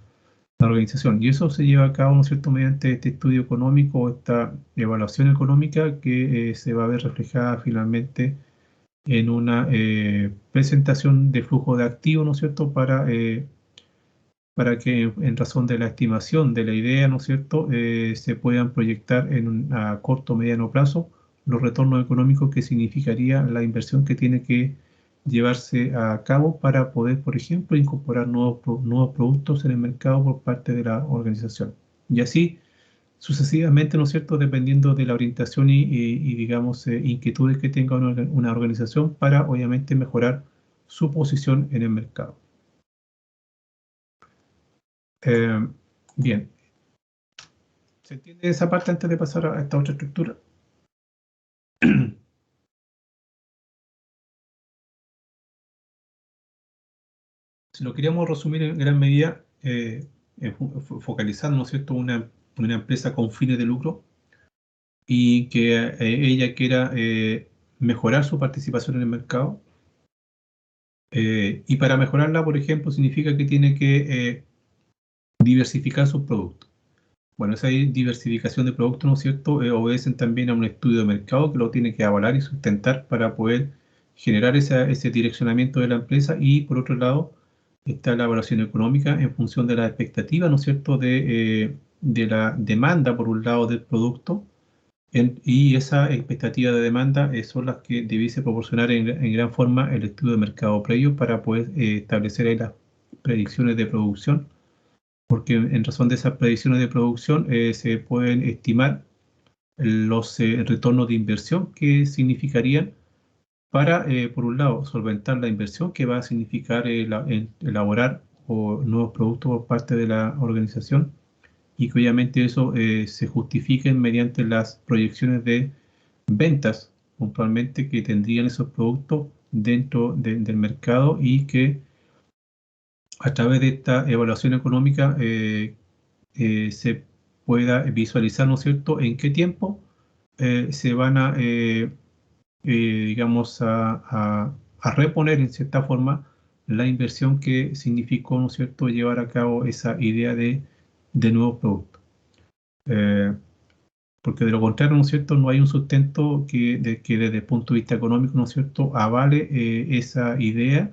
organización. Y eso se lleva a cabo, ¿no es cierto?, mediante este estudio económico o esta evaluación económica que se va a ver reflejada finalmente en una presentación de flujo de activos, ¿no es cierto?, para que en razón de la estimación de la idea, ¿no es cierto?, se puedan proyectar a corto o mediano plazo los retornos económicos que significaría la inversión que tiene que llevarse a cabo para poder, por ejemplo, incorporar nuevos productos en el mercado por parte de la organización. Y así sucesivamente, ¿no es cierto?, dependiendo de la orientación y, digamos, inquietudes que tenga una organización para, obviamente, mejorar su posición en el mercado. Eh, Bien, ¿se entiende esa parte antes de pasar a esta otra estructura? Si lo queríamos resumir en gran medida, focalizando, ¿no es cierto?, una empresa con fines de lucro, y que ella quiera mejorar su participación en el mercado. Y para mejorarla, por ejemplo, significa que tiene que diversificar sus productos. Bueno, esa diversificación de productos, ¿no es cierto?, obedecen también a un estudio de mercado que lo tiene que avalar y sustentar para poder generar ese direccionamiento de la empresa. Y por otro lado, está la evaluación económica en función de la expectativa, ¿no es cierto?, de la demanda, por un lado, del producto, y esa expectativa de demanda son las que debiese proporcionar en gran forma el estudio de mercado previo para poder establecer ahí las predicciones de producción, porque en razón de esas predicciones de producción se pueden estimar los retornos de inversión que significarían para, por un lado, solventar la inversión que va a significar elaborar nuevos productos por parte de la organización, y que obviamente eso se justifique mediante las proyecciones de ventas puntualmente que tendrían esos productos dentro del mercado, y que a través de esta evaluación económica se pueda visualizar, ¿no es cierto?, en qué tiempo se van a, digamos, a reponer en cierta forma la inversión que significó, ¿no es cierto?, llevar a cabo esa idea de nuevos productos. Porque de lo contrario, ¿no es cierto?, no hay un sustento que desde el punto de vista económico, ¿no es cierto?, avale esa idea,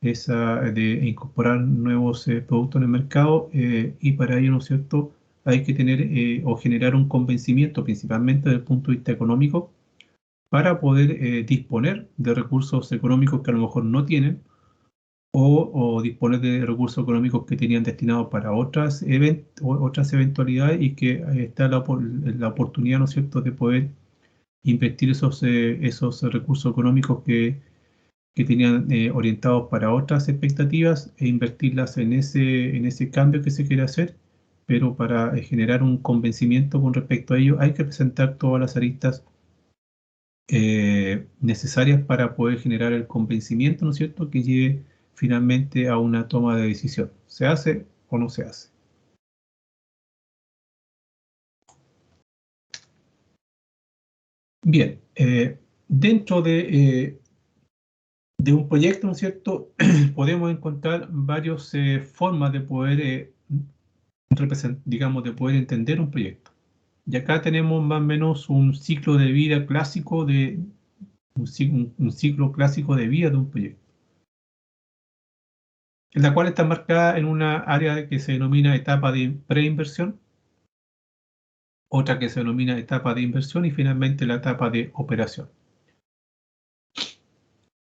esa de incorporar nuevos productos en el mercado, y para ello, ¿no es cierto?, hay que tener o generar un convencimiento, principalmente desde el punto de vista económico, para poder disponer de recursos económicos que a lo mejor no tienen, o disponer de recursos económicos que tenían destinados para otras eventualidades, y que está la oportunidad, ¿no es cierto?, de poder invertir esos recursos económicos que tenían orientados para otras expectativas, e invertirlas en ese cambio que se quiere hacer. Pero para generar un convencimiento con respecto a ello, hay que presentar todas las aristas necesarias para poder generar el convencimiento, ¿no es cierto?, que lleve finalmente a una toma de decisión. ¿Se hace o no se hace? Bien, dentro de un proyecto, ¿no es cierto?, podemos encontrar varias formas de poder digamos, de poder entender un proyecto. Y acá tenemos más o menos un ciclo de vida clásico un ciclo clásico de vida de un proyecto, en la cual está marcada en una área que se denomina etapa de preinversión, otra que se denomina etapa de inversión, y finalmente la etapa de operación.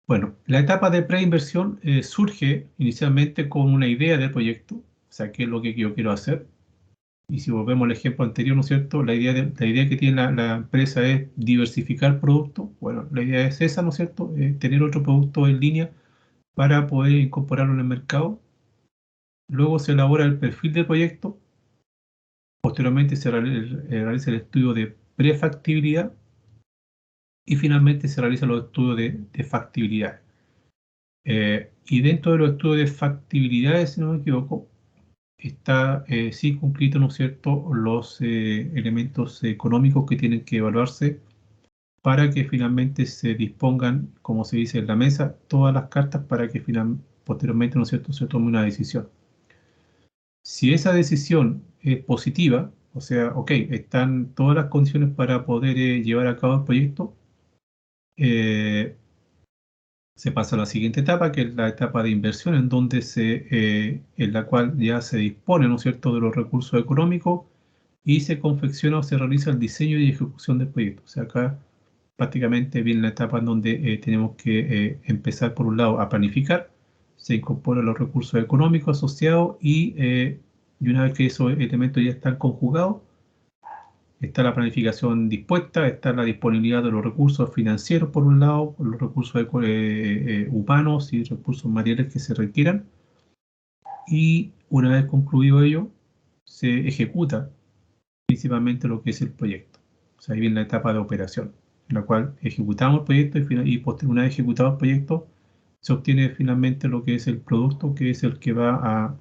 Bueno, la etapa de preinversión surge inicialmente con una idea del proyecto, o sea, qué es lo que yo quiero hacer. Y si volvemos al ejemplo anterior, ¿no es cierto?, la idea que tiene la empresa es diversificar productos. Bueno, la idea es esa, ¿no es cierto?, tener otro producto en línea para poder incorporarlo en el mercado. Luego se elabora el perfil del proyecto. Posteriormente se realiza el estudio de prefactibilidad, y finalmente se realizan los estudios de factibilidad. Y dentro de los estudios de factibilidad, si no me equivoco, está circunscrito, ¿no es cierto?, los elementos económicos que tienen que evaluarse para que finalmente se dispongan, como se dice en la mesa, todas las cartas para que posteriormente, ¿no es cierto?, se tome una decisión. Si esa decisión es positiva, o sea, ok, están todas las condiciones para poder llevar a cabo el proyecto, se pasa a la siguiente etapa, que es la etapa de inversión, en la cual ya se dispone, ¿no es cierto?, de los recursos económicos, y se confecciona o se realiza el diseño y ejecución del proyecto. O sea, acá prácticamente viene la etapa en donde tenemos que empezar, por un lado, a planificar, se incorporan los recursos económicos asociados, y una vez que esos elementos ya están conjugados, está la planificación dispuesta, está la disponibilidad de los recursos financieros, por un lado, los recursos humanos y recursos materiales que se requieran, y una vez concluido ello, se ejecuta principalmente lo que es el proyecto. O sea, ahí viene la etapa de operación, en la cual ejecutamos el proyecto, y una vez ejecutado el proyecto, se obtiene finalmente lo que es el producto, que es el que va a,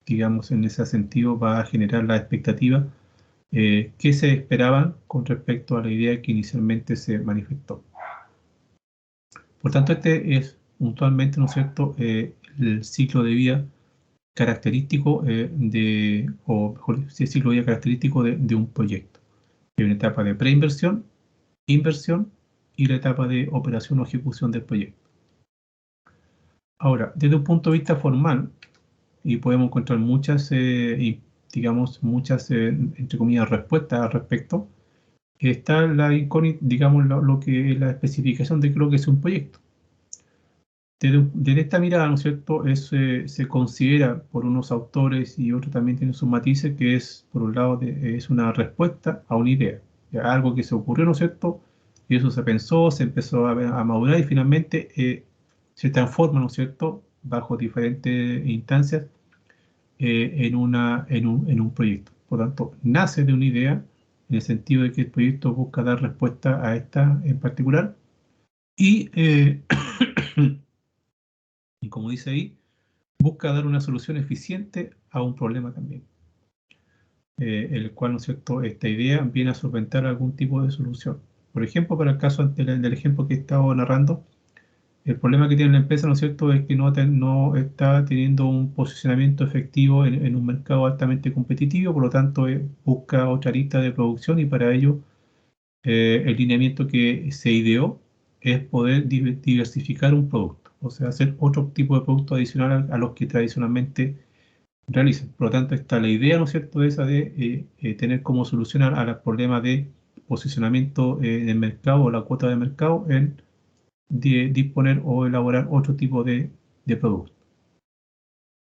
digamos, en ese sentido, va a generar la expectativa que se esperaban con respecto a la idea que inicialmente se manifestó. Por tanto, este es puntualmente, ¿no es cierto?, el ciclo de vida característico o mejor, sí, el ciclo de vida característico de un proyecto. Hay una etapa de preinversión, inversión y la etapa de operación o ejecución del proyecto. Ahora, desde un punto de vista formal, y podemos encontrar muchas, digamos, entre comillas, respuestas al respecto, está la incógnita, digamos, lo que es la especificación de lo que es un proyecto. Desde esta mirada, ¿no es cierto?, se considera por unos autores, y otros también tienen sus matices, que es, por un lado, es una respuesta a una idea, algo que se ocurrió, ¿no es cierto?, Y eso se pensó, se empezó a madurar y finalmente se transforma, ¿no es cierto?, bajo diferentes instancias en un proyecto. Por lo tanto, nace de una idea en el sentido de que el proyecto busca dar respuesta a esta en particular y, y como dice ahí, busca dar una solución eficiente a un problema también, el cual, ¿no es cierto?, esta idea viene a solventar algún tipo de solución. Por ejemplo, para el caso del ejemplo que he estado narrando, el problema que tiene la empresa, ¿no es cierto?, es que no está teniendo un posicionamiento efectivo en un mercado altamente competitivo, por lo tanto, busca otra lista de producción y para ello el lineamiento que se ideó es poder diversificar un producto, o sea, hacer otro tipo de producto adicional a los que tradicionalmente realizan. Por lo tanto, está la idea, ¿no es cierto?, esa de tener como solución a los problemas de posicionamiento del mercado o la cuota de mercado en disponer o elaborar otro tipo de producto.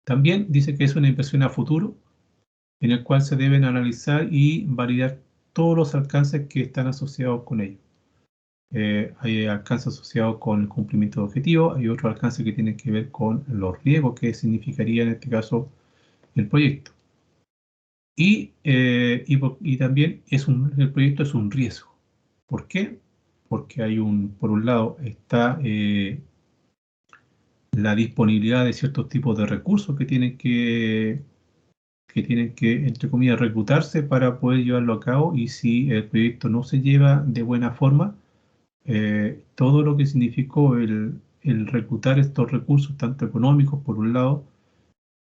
También dice que es una inversión a futuro en el cual se deben analizar y validar todos los alcances que están asociados con ello. Hay alcances asociados con el cumplimiento de objetivos, hay otros alcances que tienen que ver con los riesgos que significaría en este caso el proyecto. Y también el proyecto es un riesgo. ¿Por qué? Porque por un lado está la disponibilidad de ciertos tipos de recursos que tienen que, entre comillas, reclutarse para poder llevarlo a cabo y si el proyecto no se lleva de buena forma, todo lo que significó el reclutar estos recursos, tanto económicos por un lado,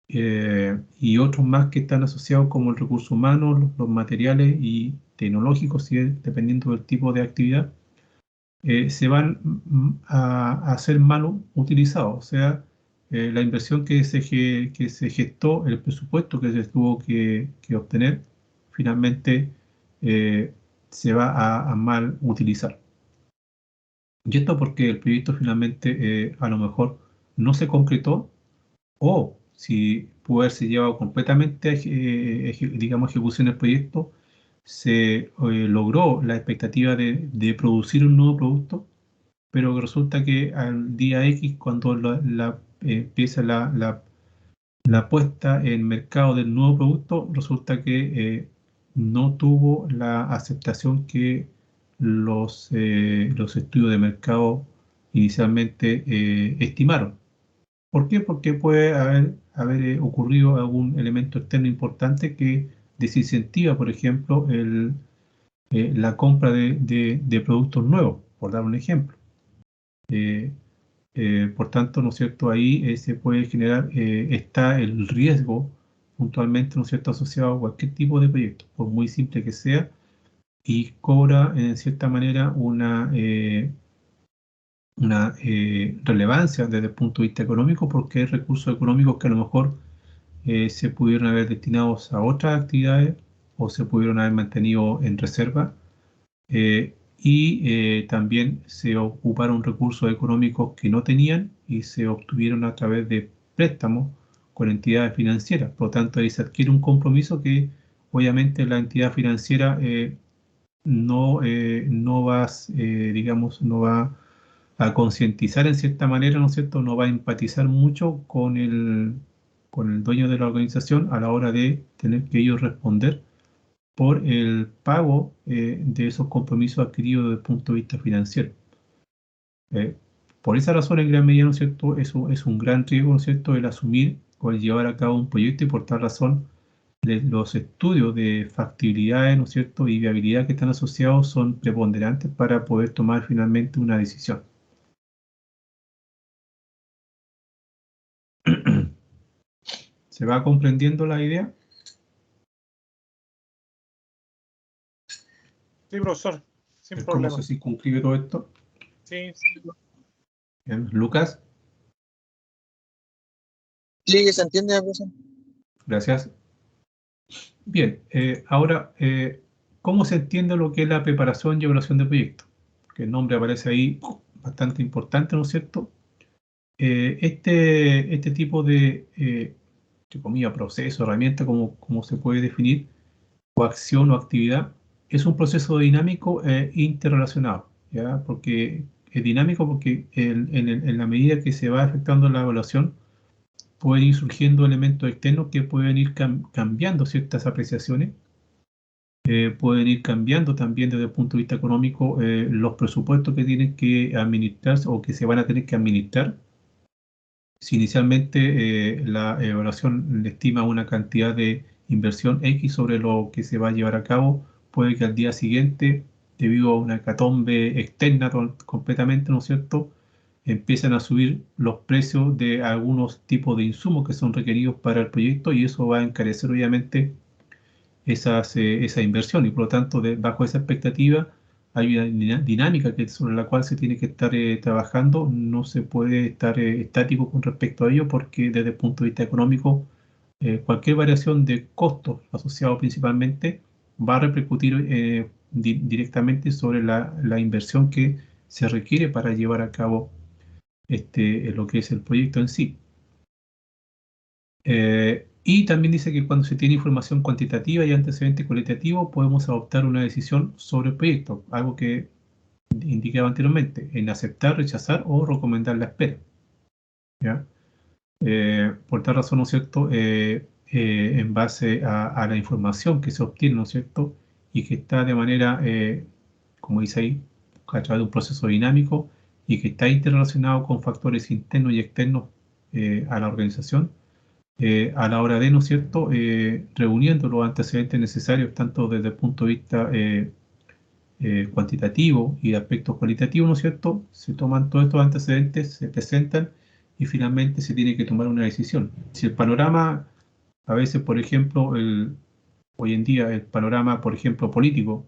y otros más que están asociados como el recurso humano, los materiales y tecnológicos, dependiendo del tipo de actividad, se van a ser mal utilizados. O sea, la inversión que se gestó, el presupuesto que se tuvo que obtener, finalmente se va a mal utilizar. Y esto porque el proyecto finalmente a lo mejor no se concretó o si pudo haberse llevado completamente, digamos, ejecución del proyecto, se logró la expectativa de producir un nuevo producto, pero resulta que al día X, cuando empieza la puesta en mercado del nuevo producto, resulta que no tuvo la aceptación que los estudios de mercado inicialmente estimaron. ¿Por qué? Porque puede haber ocurrido algún elemento externo importante que desincentiva, por ejemplo, la compra de productos nuevos, por dar un ejemplo. Eh, por tanto, ¿no es cierto? Ahí se puede generar, está el riesgo puntualmente, ¿no es cierto?, asociado a cualquier tipo de proyecto, por muy simple que sea, y cobra en cierta manera una relevancia desde el punto de vista económico, porque hay recursos económicos que a lo mejor se pudieron haber destinados a otras actividades o se pudieron haber mantenido en reserva y también se ocuparon recursos económicos que no tenían y se obtuvieron a través de préstamos con entidades financieras. Por lo tanto, ahí se adquiere un compromiso que obviamente la entidad financiera no va, digamos, no va a concientizar en cierta manera, ¿no es cierto? No va a empatizar mucho con el dueño de la organización a la hora de tener que ellos responder por el pago de esos compromisos adquiridos desde el punto de vista financiero. Eh, por esa razón, en gran medida, ¿no es cierto?, eso es un gran riesgo, ¿no es cierto?, el asumir o el llevar a cabo un proyecto y por tal razón los estudios de factibilidad, ¿no es cierto?, y viabilidad que están asociados son preponderantes para poder tomar finalmente una decisión. ¿Se va comprendiendo la idea? Sí, profesor, sin ¿Cómo problema. se circunscribe todo esto? Sí, Bien, Lucas, Sí, se entiende, profesor. gracias. Bien, ahora, ¿cómo se entiende lo que es la preparación y evaluación de proyectos? Que el nombre aparece ahí bastante importante, ¿no es cierto? Este tipo de, entre comillas, proceso, herramienta, como se puede definir, o acción o actividad, es un proceso dinámico e interrelacionado, ¿ya? Porque es dinámico, porque en la medida que se va efectuando la evaluación, pueden ir surgiendo elementos externos que pueden ir cambiando ciertas apreciaciones, pueden ir cambiando también desde el punto de vista económico los presupuestos que tienen que administrarse o que se van a tener que administrar. Si inicialmente la evaluación le estima una cantidad de inversión X sobre lo que se va a llevar a cabo, puede que al día siguiente, debido a una hecatombe externa completamente, ¿no es cierto?, empiezan a subir los precios de algunos tipos de insumos que son requeridos para el proyecto y eso va a encarecer obviamente esa inversión y por lo tanto bajo esa expectativa hay una dinámica sobre la cual se tiene que estar trabajando. No se puede estar estático con respecto a ello porque desde el punto de vista económico cualquier variación de costos asociado principalmente va a repercutir directamente sobre la inversión que se requiere para llevar a cabo lo que es el proyecto en sí. Y también dice que cuando se tiene información cuantitativa y antecedente cualitativo, podemos adoptar una decisión sobre el proyecto, algo que indicaba anteriormente, en aceptar, rechazar o recomendar la espera. ¿Ya? Por tal razón, ¿no es cierto? En base a la información que se obtiene, ¿no es cierto? Y que está de manera, como dice ahí, a través de un proceso dinámico y que está interrelacionado con factores internos y externos a la organización a la hora de, ¿no es cierto?, reuniendo los antecedentes necesarios tanto desde el punto de vista cuantitativo y de aspectos cualitativos, ¿no es cierto?, se toman todos estos antecedentes, se presentan y finalmente se tiene que tomar una decisión. Si el panorama, a veces, por ejemplo, hoy en día el panorama, por ejemplo, político,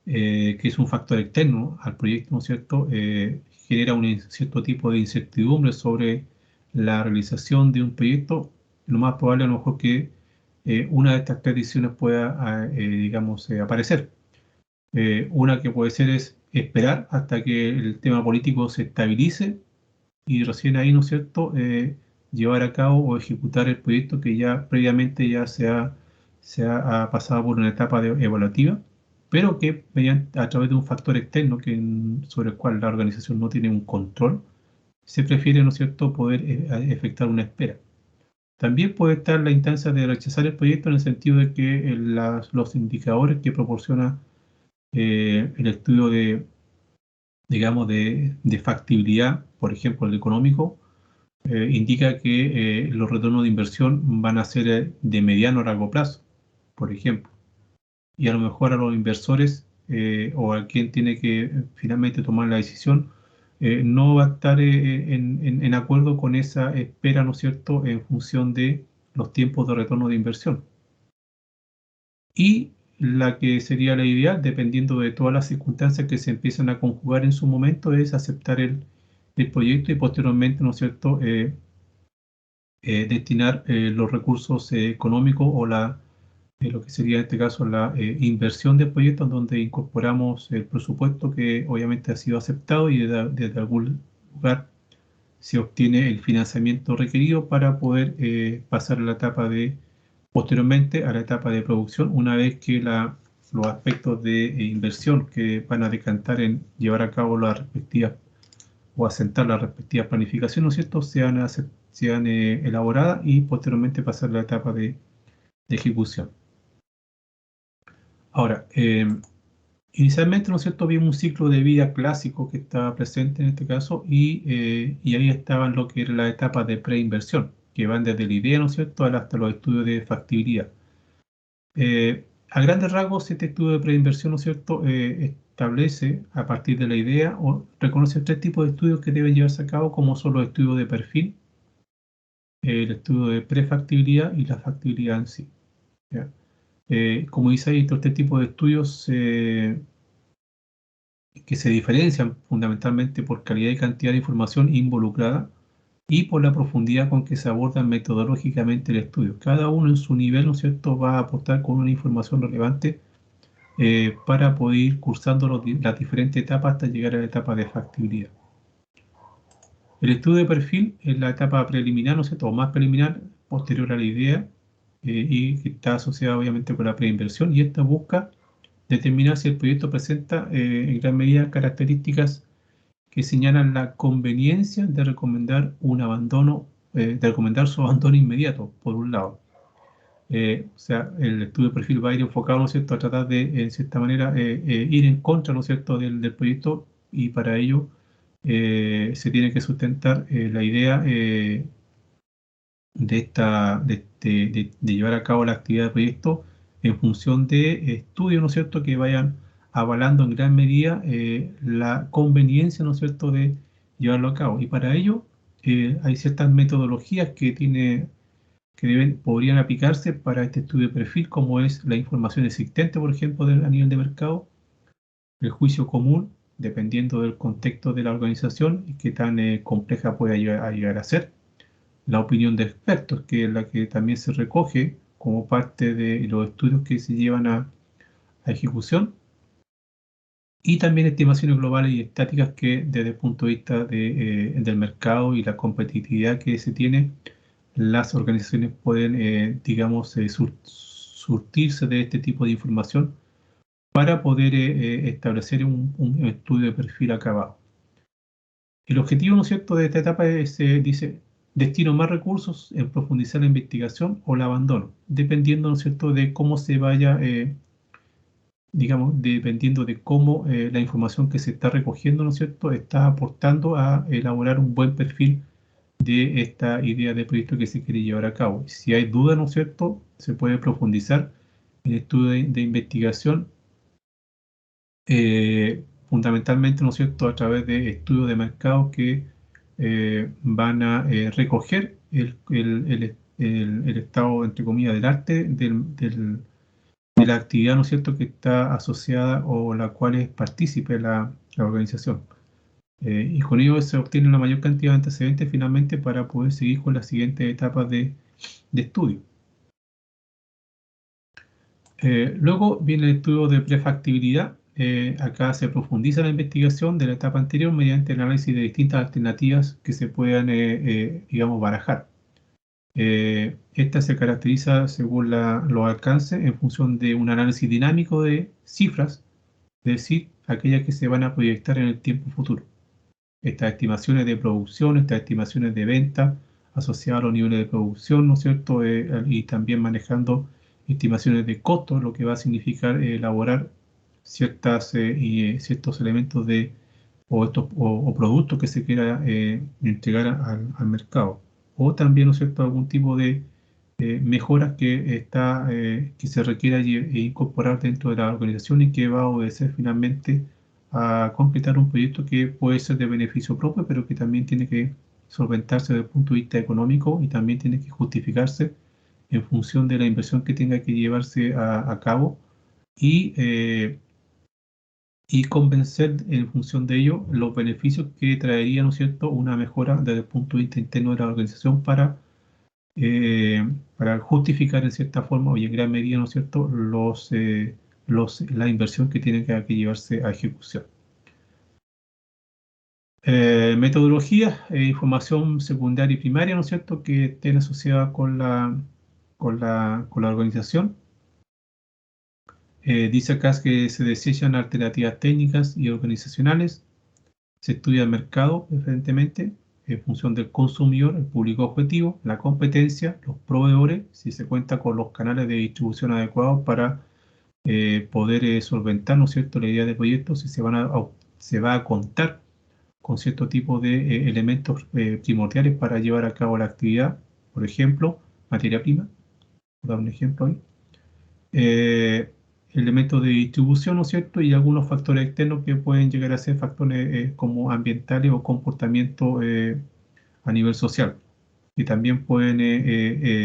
que es un factor externo al proyecto, ¿no es cierto?, genera un cierto tipo de incertidumbre sobre la realización de un proyecto, lo más probable a lo mejor que una de estas tres decisiones pueda, digamos, aparecer. Una que puede ser es esperar hasta que el tema político se estabilice y recién ahí, ¿no es cierto?, llevar a cabo o ejecutar el proyecto que ya previamente ya ha pasado por una etapa evaluativa, pero que a través de un factor externo sobre el cual la organización no tiene un control, se prefiere, ¿no es cierto?, poder efectuar una espera. También puede estar la instancia de rechazar el proyecto en el sentido de que los indicadores que proporciona el estudio digamos, de factibilidad, por ejemplo, el económico, indica que los retornos de inversión van a ser de mediano a largo plazo, por ejemplo. Y a lo mejor a los inversores o a quien tiene que finalmente tomar la decisión, no va a estar en acuerdo con esa espera, ¿no es cierto?, en función de los tiempos de retorno de inversión. Y la que sería la ideal, dependiendo de todas las circunstancias que se empiezan a conjugar en su momento, es aceptar el proyecto y posteriormente, ¿no es cierto?, destinar los recursos económicos o lo que sería en este caso la inversión del proyecto, en donde incorporamos el presupuesto que obviamente ha sido aceptado y desde algún lugar se obtiene el financiamiento requerido para poder pasar a la etapa posteriormente a la etapa de producción, una vez que los aspectos de inversión que van a decantar en llevar a cabo las respectivas o asentar las respectivas planificaciones, ¿no es cierto?, sean elaboradas y posteriormente pasar a la etapa de ejecución. Ahora, inicialmente, ¿no es cierto?, vimos un ciclo de vida clásico que estaba presente en este caso y ahí estaban lo que era la etapa de preinversión, que van desde la idea, ¿no es cierto?, hasta los estudios de factibilidad. A grandes rasgos, este estudio de preinversión, ¿no es cierto?, establece a partir de la idea o reconoce tres tipos de estudios que deben llevarse a cabo, como son los estudios de perfil, el estudio de prefactibilidad y la factibilidad en sí. ¿Ya? Como dice ahí, este tipo de estudios que se diferencian fundamentalmente por calidad y cantidad de información involucrada y por la profundidad con que se aborda metodológicamente el estudio. Cada uno en su nivel, ¿no es cierto?, va a aportar con una información relevante para poder ir cursando las diferentes etapas hasta llegar a la etapa de factibilidad. El estudio de perfil es la etapa preliminar, ¿no es cierto?, o más preliminar, posterior a la idea, y que está asociada obviamente con la preinversión, y esta busca determinar si el proyecto presenta en gran medida características que señalan la conveniencia de recomendar un abandono, de recomendar su abandono inmediato, por un lado. O sea, el estudio de perfil va a ir enfocado, ¿no es cierto?, a tratar de, en cierta manera, ir en contra, ¿no es cierto?, del proyecto, y para ello se tiene que sustentar la idea de llevar a cabo la actividad de proyecto en función de estudios, ¿no es cierto?, que vayan avalando en gran medida la conveniencia, ¿no es cierto?, de llevarlo a cabo. Y para ello hay ciertas metodologías podrían aplicarse para este estudio de perfil, como es la información existente, por ejemplo, a nivel de mercado, el juicio común, dependiendo del contexto de la organización y qué tan compleja pueda llegar a ser, la opinión de expertos, que es la que también se recoge como parte de los estudios que se llevan a ejecución, y también estimaciones globales y estáticas que desde el punto de vista del mercado y la competitividad que se tiene, las organizaciones pueden, digamos, surtirse de este tipo de información para poder establecer un estudio de perfil acabado. El objetivo, ¿no es cierto?, de esta etapa es, dice, destino más recursos en profundizar la investigación o la abandono, dependiendo, ¿no es cierto?, de cómo se vaya, digamos, dependiendo de cómo la información que se está recogiendo, ¿no es cierto?, está aportando a elaborar un buen perfil de esta idea de proyecto que se quiere llevar a cabo. Si hay duda, ¿no es cierto?, se puede profundizar en el estudio de investigación, fundamentalmente, ¿no es cierto?, a través de estudios de mercado que van a recoger el estado, entre comillas, del arte de la actividad, ¿no es cierto?, que está asociada o la cual es partícipe la organización. Y con ello se obtiene una mayor cantidad de antecedentes finalmente para poder seguir con las siguientes etapas de estudio. Luego viene el estudio de prefactibilidad. Acá se profundiza la investigación de la etapa anterior mediante el análisis de distintas alternativas que se puedan, digamos, barajar. Esta se caracteriza según los alcances en función de un análisis dinámico de cifras, es decir, aquellas que se van a proyectar en el tiempo futuro. Estas estimaciones de producción, estas estimaciones de venta asociadas a los niveles de producción, ¿no es cierto?, y también manejando estimaciones de costos, lo que va a significar elaborar ciertos elementos o productos que se quiera entregar al mercado. O también, ¿no es cierto?, algún tipo de mejoras que se requiera incorporar dentro de la organización y que va a obedecer finalmente a completar un proyecto que puede ser de beneficio propio, pero que también tiene que solventarse desde el punto de vista económico y también tiene que justificarse en función de la inversión que tenga que llevarse a cabo y convencer en función de ello los beneficios que traería, ¿no es cierto?, una mejora desde el punto de vista interno de la organización para justificar en cierta forma y en gran medida, ¿no es cierto?, la inversión que tiene que llevarse a ejecución. Metodología, información secundaria y primaria, ¿no es cierto?, que estén asociadas con la organización. Dice acá que se desechan alternativas técnicas y organizacionales, se estudia el mercado, preferentemente, en función del consumidor, el público objetivo, la competencia, los proveedores, si se cuenta con los canales de distribución adecuados para poder solventar, ¿no es cierto?, la idea de proyecto, si se va a contar con cierto tipo de elementos primordiales para llevar a cabo la actividad, por ejemplo, materia prima, voy a dar un ejemplo ahí, elementos de distribución, ¿no es cierto?, y algunos factores externos que pueden llegar a ser factores como ambientales o comportamiento a nivel social, que también pueden,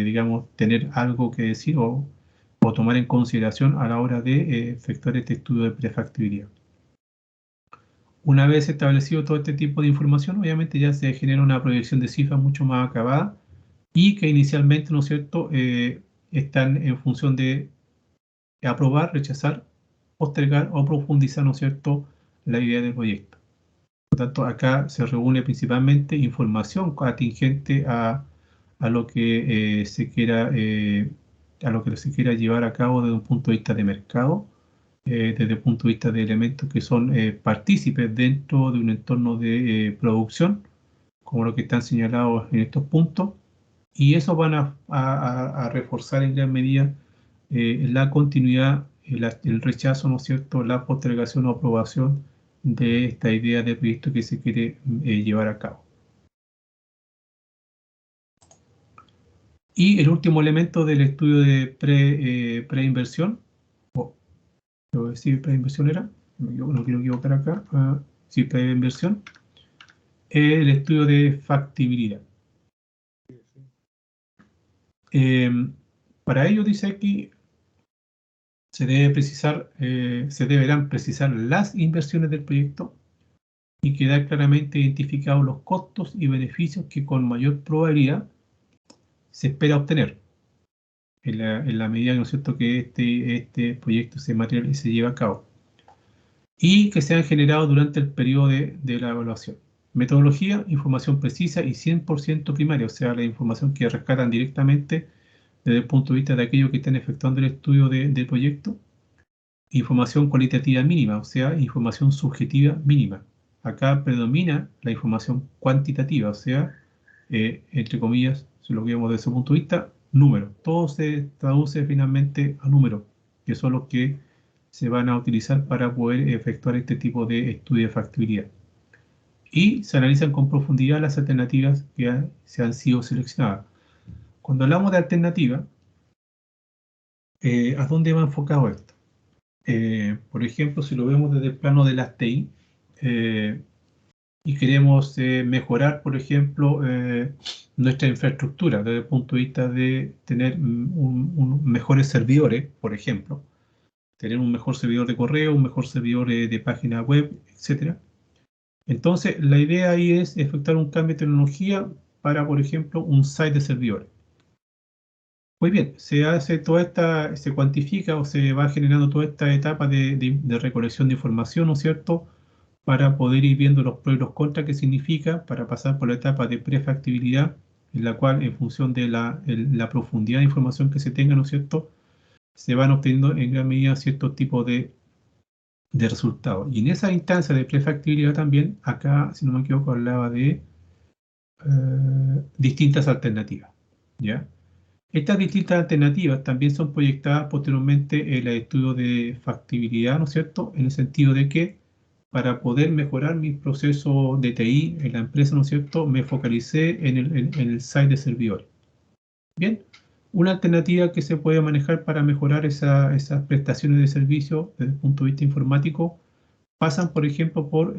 digamos, tener algo que decir o tomar en consideración a la hora de efectuar este estudio de prefactibilidad. Una vez establecido todo este tipo de información, obviamente ya se genera una proyección de cifras mucho más acabada y que inicialmente, ¿no es cierto?, están en función de aprobar, rechazar, postergar o profundizar, ¿no es cierto?, la idea del proyecto. Por lo tanto, acá se reúne principalmente información atingente a lo que se quiera llevar a cabo desde un punto de vista de mercado, desde el punto de vista de elementos que son partícipes dentro de un entorno de producción, como lo que están señalados en estos puntos, y eso van a reforzar en gran medida la continuidad, el rechazo, ¿no es cierto?, la postergación o aprobación de esta idea de proyecto que se quiere llevar a cabo. Y el último elemento del estudio de preinversión, debo decir preinversión era, no quiero equivocar acá, sí, preinversión, el estudio de factibilidad. Para ello dice aquí, se deberán precisar las inversiones del proyecto y quedar claramente identificados los costos y beneficios que con mayor probabilidad se espera obtener en la medida, ¿no es cierto?, que este proyecto se lleva a cabo y que sean generados durante el periodo de la evaluación. Metodología, información precisa y 100% primaria, o sea, la información que rescatan directamente desde el punto de vista de aquellos que están efectuando el estudio del proyecto. Información cualitativa mínima, o sea, información subjetiva mínima. Acá predomina la información cuantitativa, o sea, entre comillas, si lo vemos desde ese punto de vista, números. Todo se traduce finalmente a números, que son los que se van a utilizar para poder efectuar este tipo de estudio de factibilidad. Y se analizan con profundidad las alternativas que se han sido seleccionadas. Cuando hablamos de alternativa, ¿a dónde va enfocado esto? Por ejemplo, si lo vemos desde el plano de las TI y queremos mejorar, por ejemplo, nuestra infraestructura desde el punto de vista de tener mejores servidores, por ejemplo, tener un mejor servidor de correo, un mejor servidor de página web, etc. Entonces, la idea ahí es efectuar un cambio de tecnología para, por ejemplo, un site de servidores. Muy bien, se cuantifica o se va generando toda esta etapa de recolección de información, ¿no es cierto?, para poder ir viendo los pros y los contras que significa, para pasar por la etapa de prefactibilidad, en la cual, en función de la profundidad de información que se tenga, ¿no es cierto?, se van obteniendo en gran medida ciertos tipos de resultados. Y en esa instancia de prefactibilidad también, acá, si no me equivoco, hablaba de distintas alternativas, ¿ya? Estas distintas alternativas también son proyectadas posteriormente en el estudio de factibilidad, ¿no es cierto?, en el sentido de que para poder mejorar mis procesos de TI en la empresa, ¿no es cierto?, me focalicé en el site de servidores. Bien, una alternativa que se puede manejar para mejorar esas prestaciones de servicio desde el punto de vista informático pasan, por ejemplo, por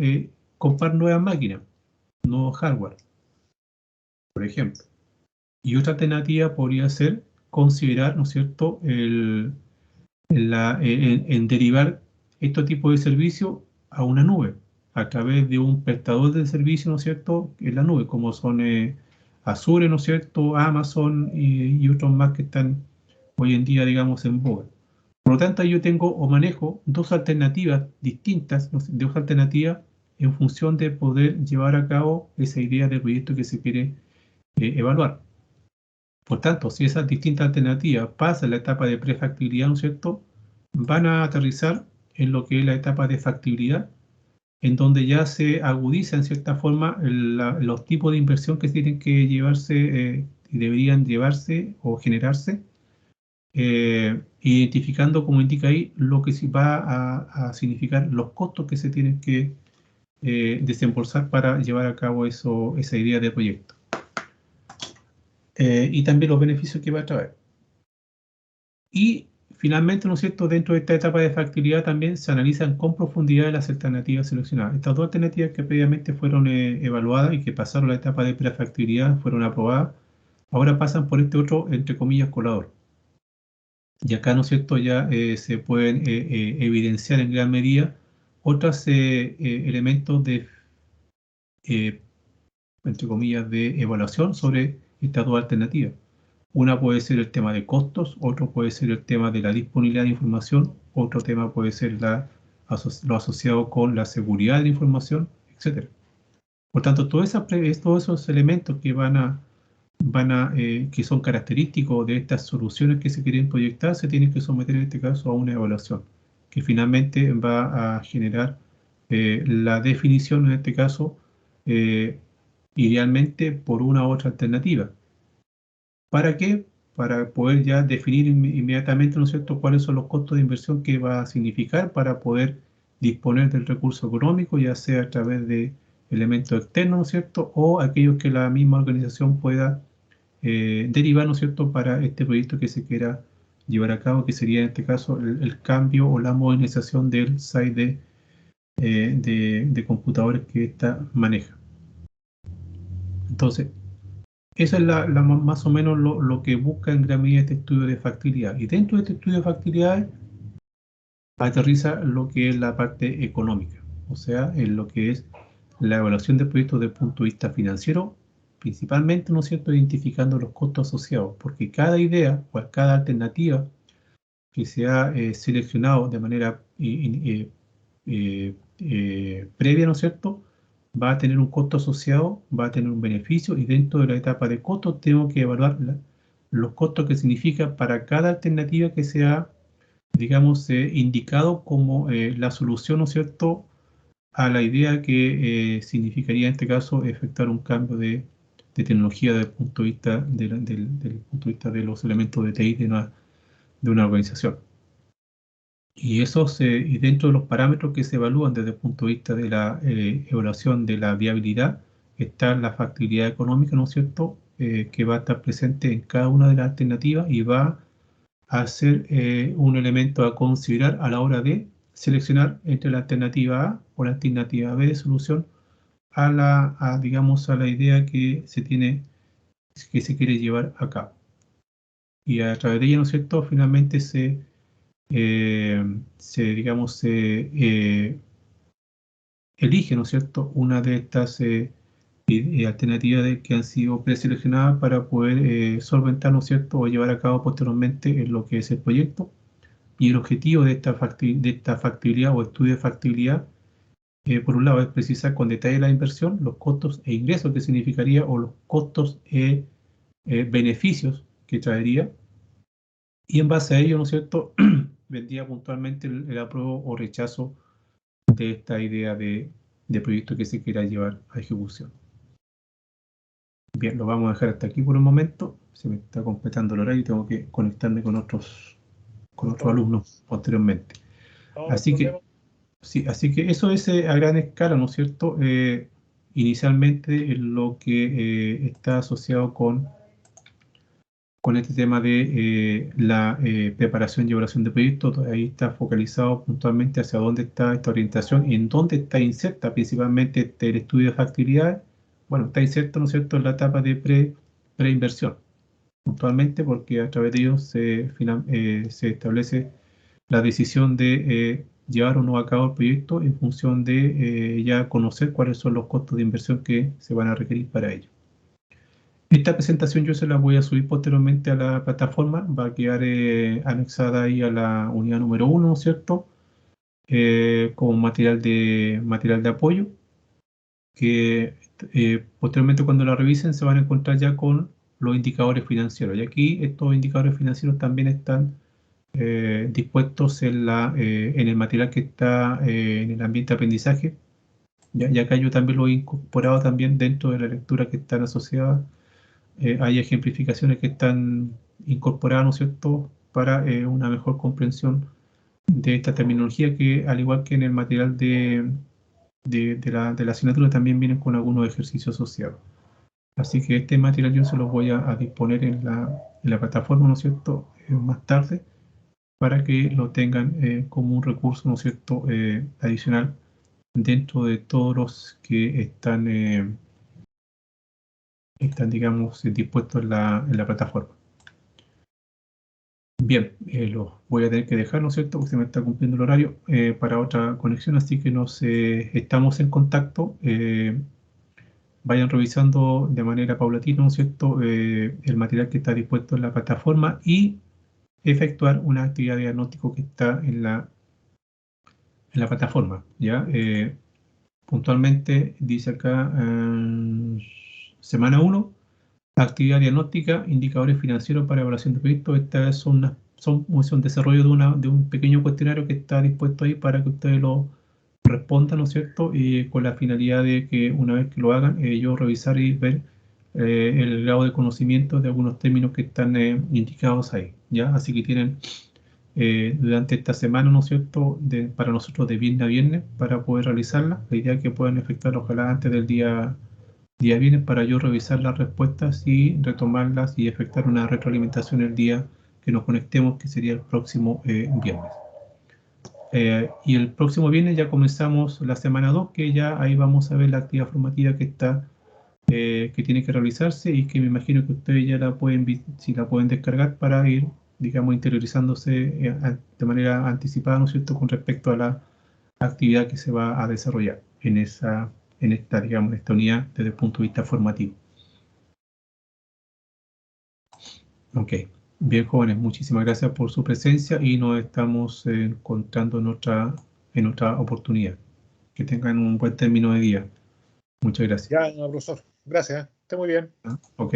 comprar nuevas máquinas, nuevo hardware, por ejemplo. Y otra alternativa podría ser considerar, ¿no es cierto?, en derivar este tipo de servicio a una nube, a través de un prestador de servicio, ¿no es cierto?, en la nube, como son Azure, ¿no es cierto?, Amazon y otros más que están hoy en día, digamos, en boga. Por lo tanto, yo tengo o manejo dos alternativas distintas, dos alternativas en función de poder llevar a cabo esa idea del proyecto que se quiere evaluar. Por tanto, si esas distintas alternativas pasan la etapa de prefactibilidad, ¿no es cierto?, van a aterrizar en lo que es la etapa de factibilidad, en donde ya se agudiza en cierta forma los tipos de inversión que tienen que llevarse y deberían llevarse o generarse, identificando, como indica ahí, lo que va a significar los costos que se tienen que desembolsar para llevar a cabo esa idea de proyecto. Y también los beneficios que va a traer. Y finalmente, ¿no es cierto?, dentro de esta etapa de factibilidad también se analizan con profundidad las alternativas seleccionadas. Estas dos alternativas que previamente fueron evaluadas y que pasaron la etapa de prefactibilidad, fueron aprobadas, ahora pasan por este otro, entre comillas, colador. Y acá, ¿no es cierto?, ya se pueden evidenciar en gran medida otros elementos de, entre comillas, de evaluación sobre estas dos alternativas. Una puede ser el tema de costos, otro puede ser el tema de la disponibilidad de información, otro tema puede ser lo asociado con la seguridad de la información, etc. Por tanto, todos esos elementos que que son característicos de estas soluciones que se quieren proyectar, se tienen que someter en este caso a una evaluación. que finalmente va a generar la definición, en este caso, idealmente por una u otra alternativa. ¿Para qué? Para poder ya definir inmediatamente, ¿no es cierto?, cuáles son los costos de inversión que va a significar para poder disponer del recurso económico, ya sea a través de elementos externos, ¿no es cierto?, o aquellos que la misma organización pueda derivar, ¿no es cierto?, para este proyecto que se quiera llevar a cabo, que sería en este caso el cambio o la modernización del site de computadores que ésta maneja. Entonces, eso es más o menos lo que busca en gran medida este estudio de factibilidad. Y dentro de este estudio de factibilidad aterriza lo que es la parte económica, o sea, en lo que es la evaluación de proyectos desde el punto de vista financiero, principalmente, ¿no es cierto?, identificando los costos asociados, porque cada idea o cada alternativa que se ha seleccionado de manera previa, ¿no es cierto?, va a tener un costo asociado, va a tener un beneficio, y dentro de la etapa de costos tengo que evaluar los costos que significa para cada alternativa que sea, digamos, indicado como la solución, ¿no es cierto?, a la idea que significaría en este caso efectuar un cambio de tecnología desde el punto de vista del punto de vista de los elementos de TI de una organización. Y dentro de los parámetros que se evalúan desde el punto de vista de la evaluación de la viabilidad, está la factibilidad económica, ¿no es cierto?, que va a estar presente en cada una de las alternativas y va a ser un elemento a considerar a la hora de seleccionar entre la alternativa A o la alternativa B de solución digamos, a la idea que se tiene, que se quiere llevar a cabo. Y a través de ella, ¿no es cierto?, finalmente digamos, se elige, ¿no es cierto?, una de estas alternativas que han sido preseleccionadas para poder solventar, ¿no es cierto?, o llevar a cabo posteriormente en lo que es el proyecto. Y el objetivo de esta factibilidad o estudio de factibilidad, por un lado, es precisar con detalle la inversión, los costos e ingresos que significaría, o los costos e beneficios que traería, y en base a ello, ¿no es cierto?, vendría puntualmente el apruebo o rechazo de esta idea de proyecto que se quiera llevar a ejecución. Bien, lo vamos a dejar hasta aquí por un momento. Se me está completando el horario y tengo que conectarme con otros alumnos posteriormente. No, Así que, sí, así que eso es a gran escala, ¿no es cierto? Inicialmente lo que está asociado con este tema de la preparación y evaluación de proyectos. Ahí está focalizado puntualmente hacia dónde está esta orientación y en dónde está inserta principalmente el estudio de factibilidad. Bueno, está inserto, ¿no es cierto?, en la etapa de preinversión, puntualmente porque a través de ello se establece la decisión de llevar o no a cabo el proyecto en función de ya conocer cuáles son los costos de inversión que se van a requerir para ello. Esta presentación yo se la voy a subir posteriormente a la plataforma, va a quedar anexada ahí a la unidad número 1, ¿no es cierto?, como material de apoyo, que posteriormente cuando la revisen se van a encontrar ya con los indicadores financieros. Y aquí estos indicadores financieros también están dispuestos en el material que está en el ambiente de aprendizaje. Y acá yo también lo he incorporado también dentro de la lectura que están asociadas. Hay ejemplificaciones que están incorporadas, ¿no es cierto?, para una mejor comprensión de esta terminología, que al igual que en el material de la asignatura también vienen con algunos ejercicios asociados. Así que este material yo se lo voy a disponer en la plataforma, ¿no es cierto?, más tarde, para que lo tengan como un recurso, ¿no es cierto?, adicional dentro de todos los que están, digamos, dispuestos en la plataforma. Bien, los voy a tener que dejar, ¿no es cierto?, porque se me está cumpliendo el horario para otra conexión, así que estamos en contacto. Vayan revisando de manera paulatina, ¿no es cierto?, el material que está dispuesto en la plataforma y efectuar una actividad de diagnóstico que está en la plataforma, ¿ya? Puntualmente dice acá, semana 1, actividad diagnóstica, indicadores financieros para evaluación de proyectos. Estas son un desarrollo de un pequeño cuestionario que está dispuesto ahí para que ustedes lo respondan, ¿no es cierto? Y con la finalidad de que una vez que lo hagan, yo revisar y ver el grado de conocimiento de algunos términos que están indicados ahí, ¿ya? Así que tienen durante esta semana, ¿no es cierto?, para nosotros de viernes a viernes para poder realizarla. La idea es que puedan efectuar ojalá antes del día viernes para yo revisar las respuestas y retomarlas y efectuar una retroalimentación el día que nos conectemos, que sería el próximo viernes. Y el próximo viernes ya comenzamos la semana 2, que ya ahí vamos a ver la actividad formativa que está, que tiene que realizarse y que me imagino que ustedes ya la pueden, si la pueden descargar para ir, digamos, interiorizándose de manera anticipada, ¿no es cierto?, con respecto a la actividad que se va a desarrollar en esta, digamos, esta unidad desde el punto de vista formativo. Ok, bien, jóvenes, muchísimas gracias por su presencia y nos estamos encontrando en otra oportunidad. Que tengan un buen término de día. Muchas gracias. Ya, profesor. Gracias. Esté muy bien. Ok.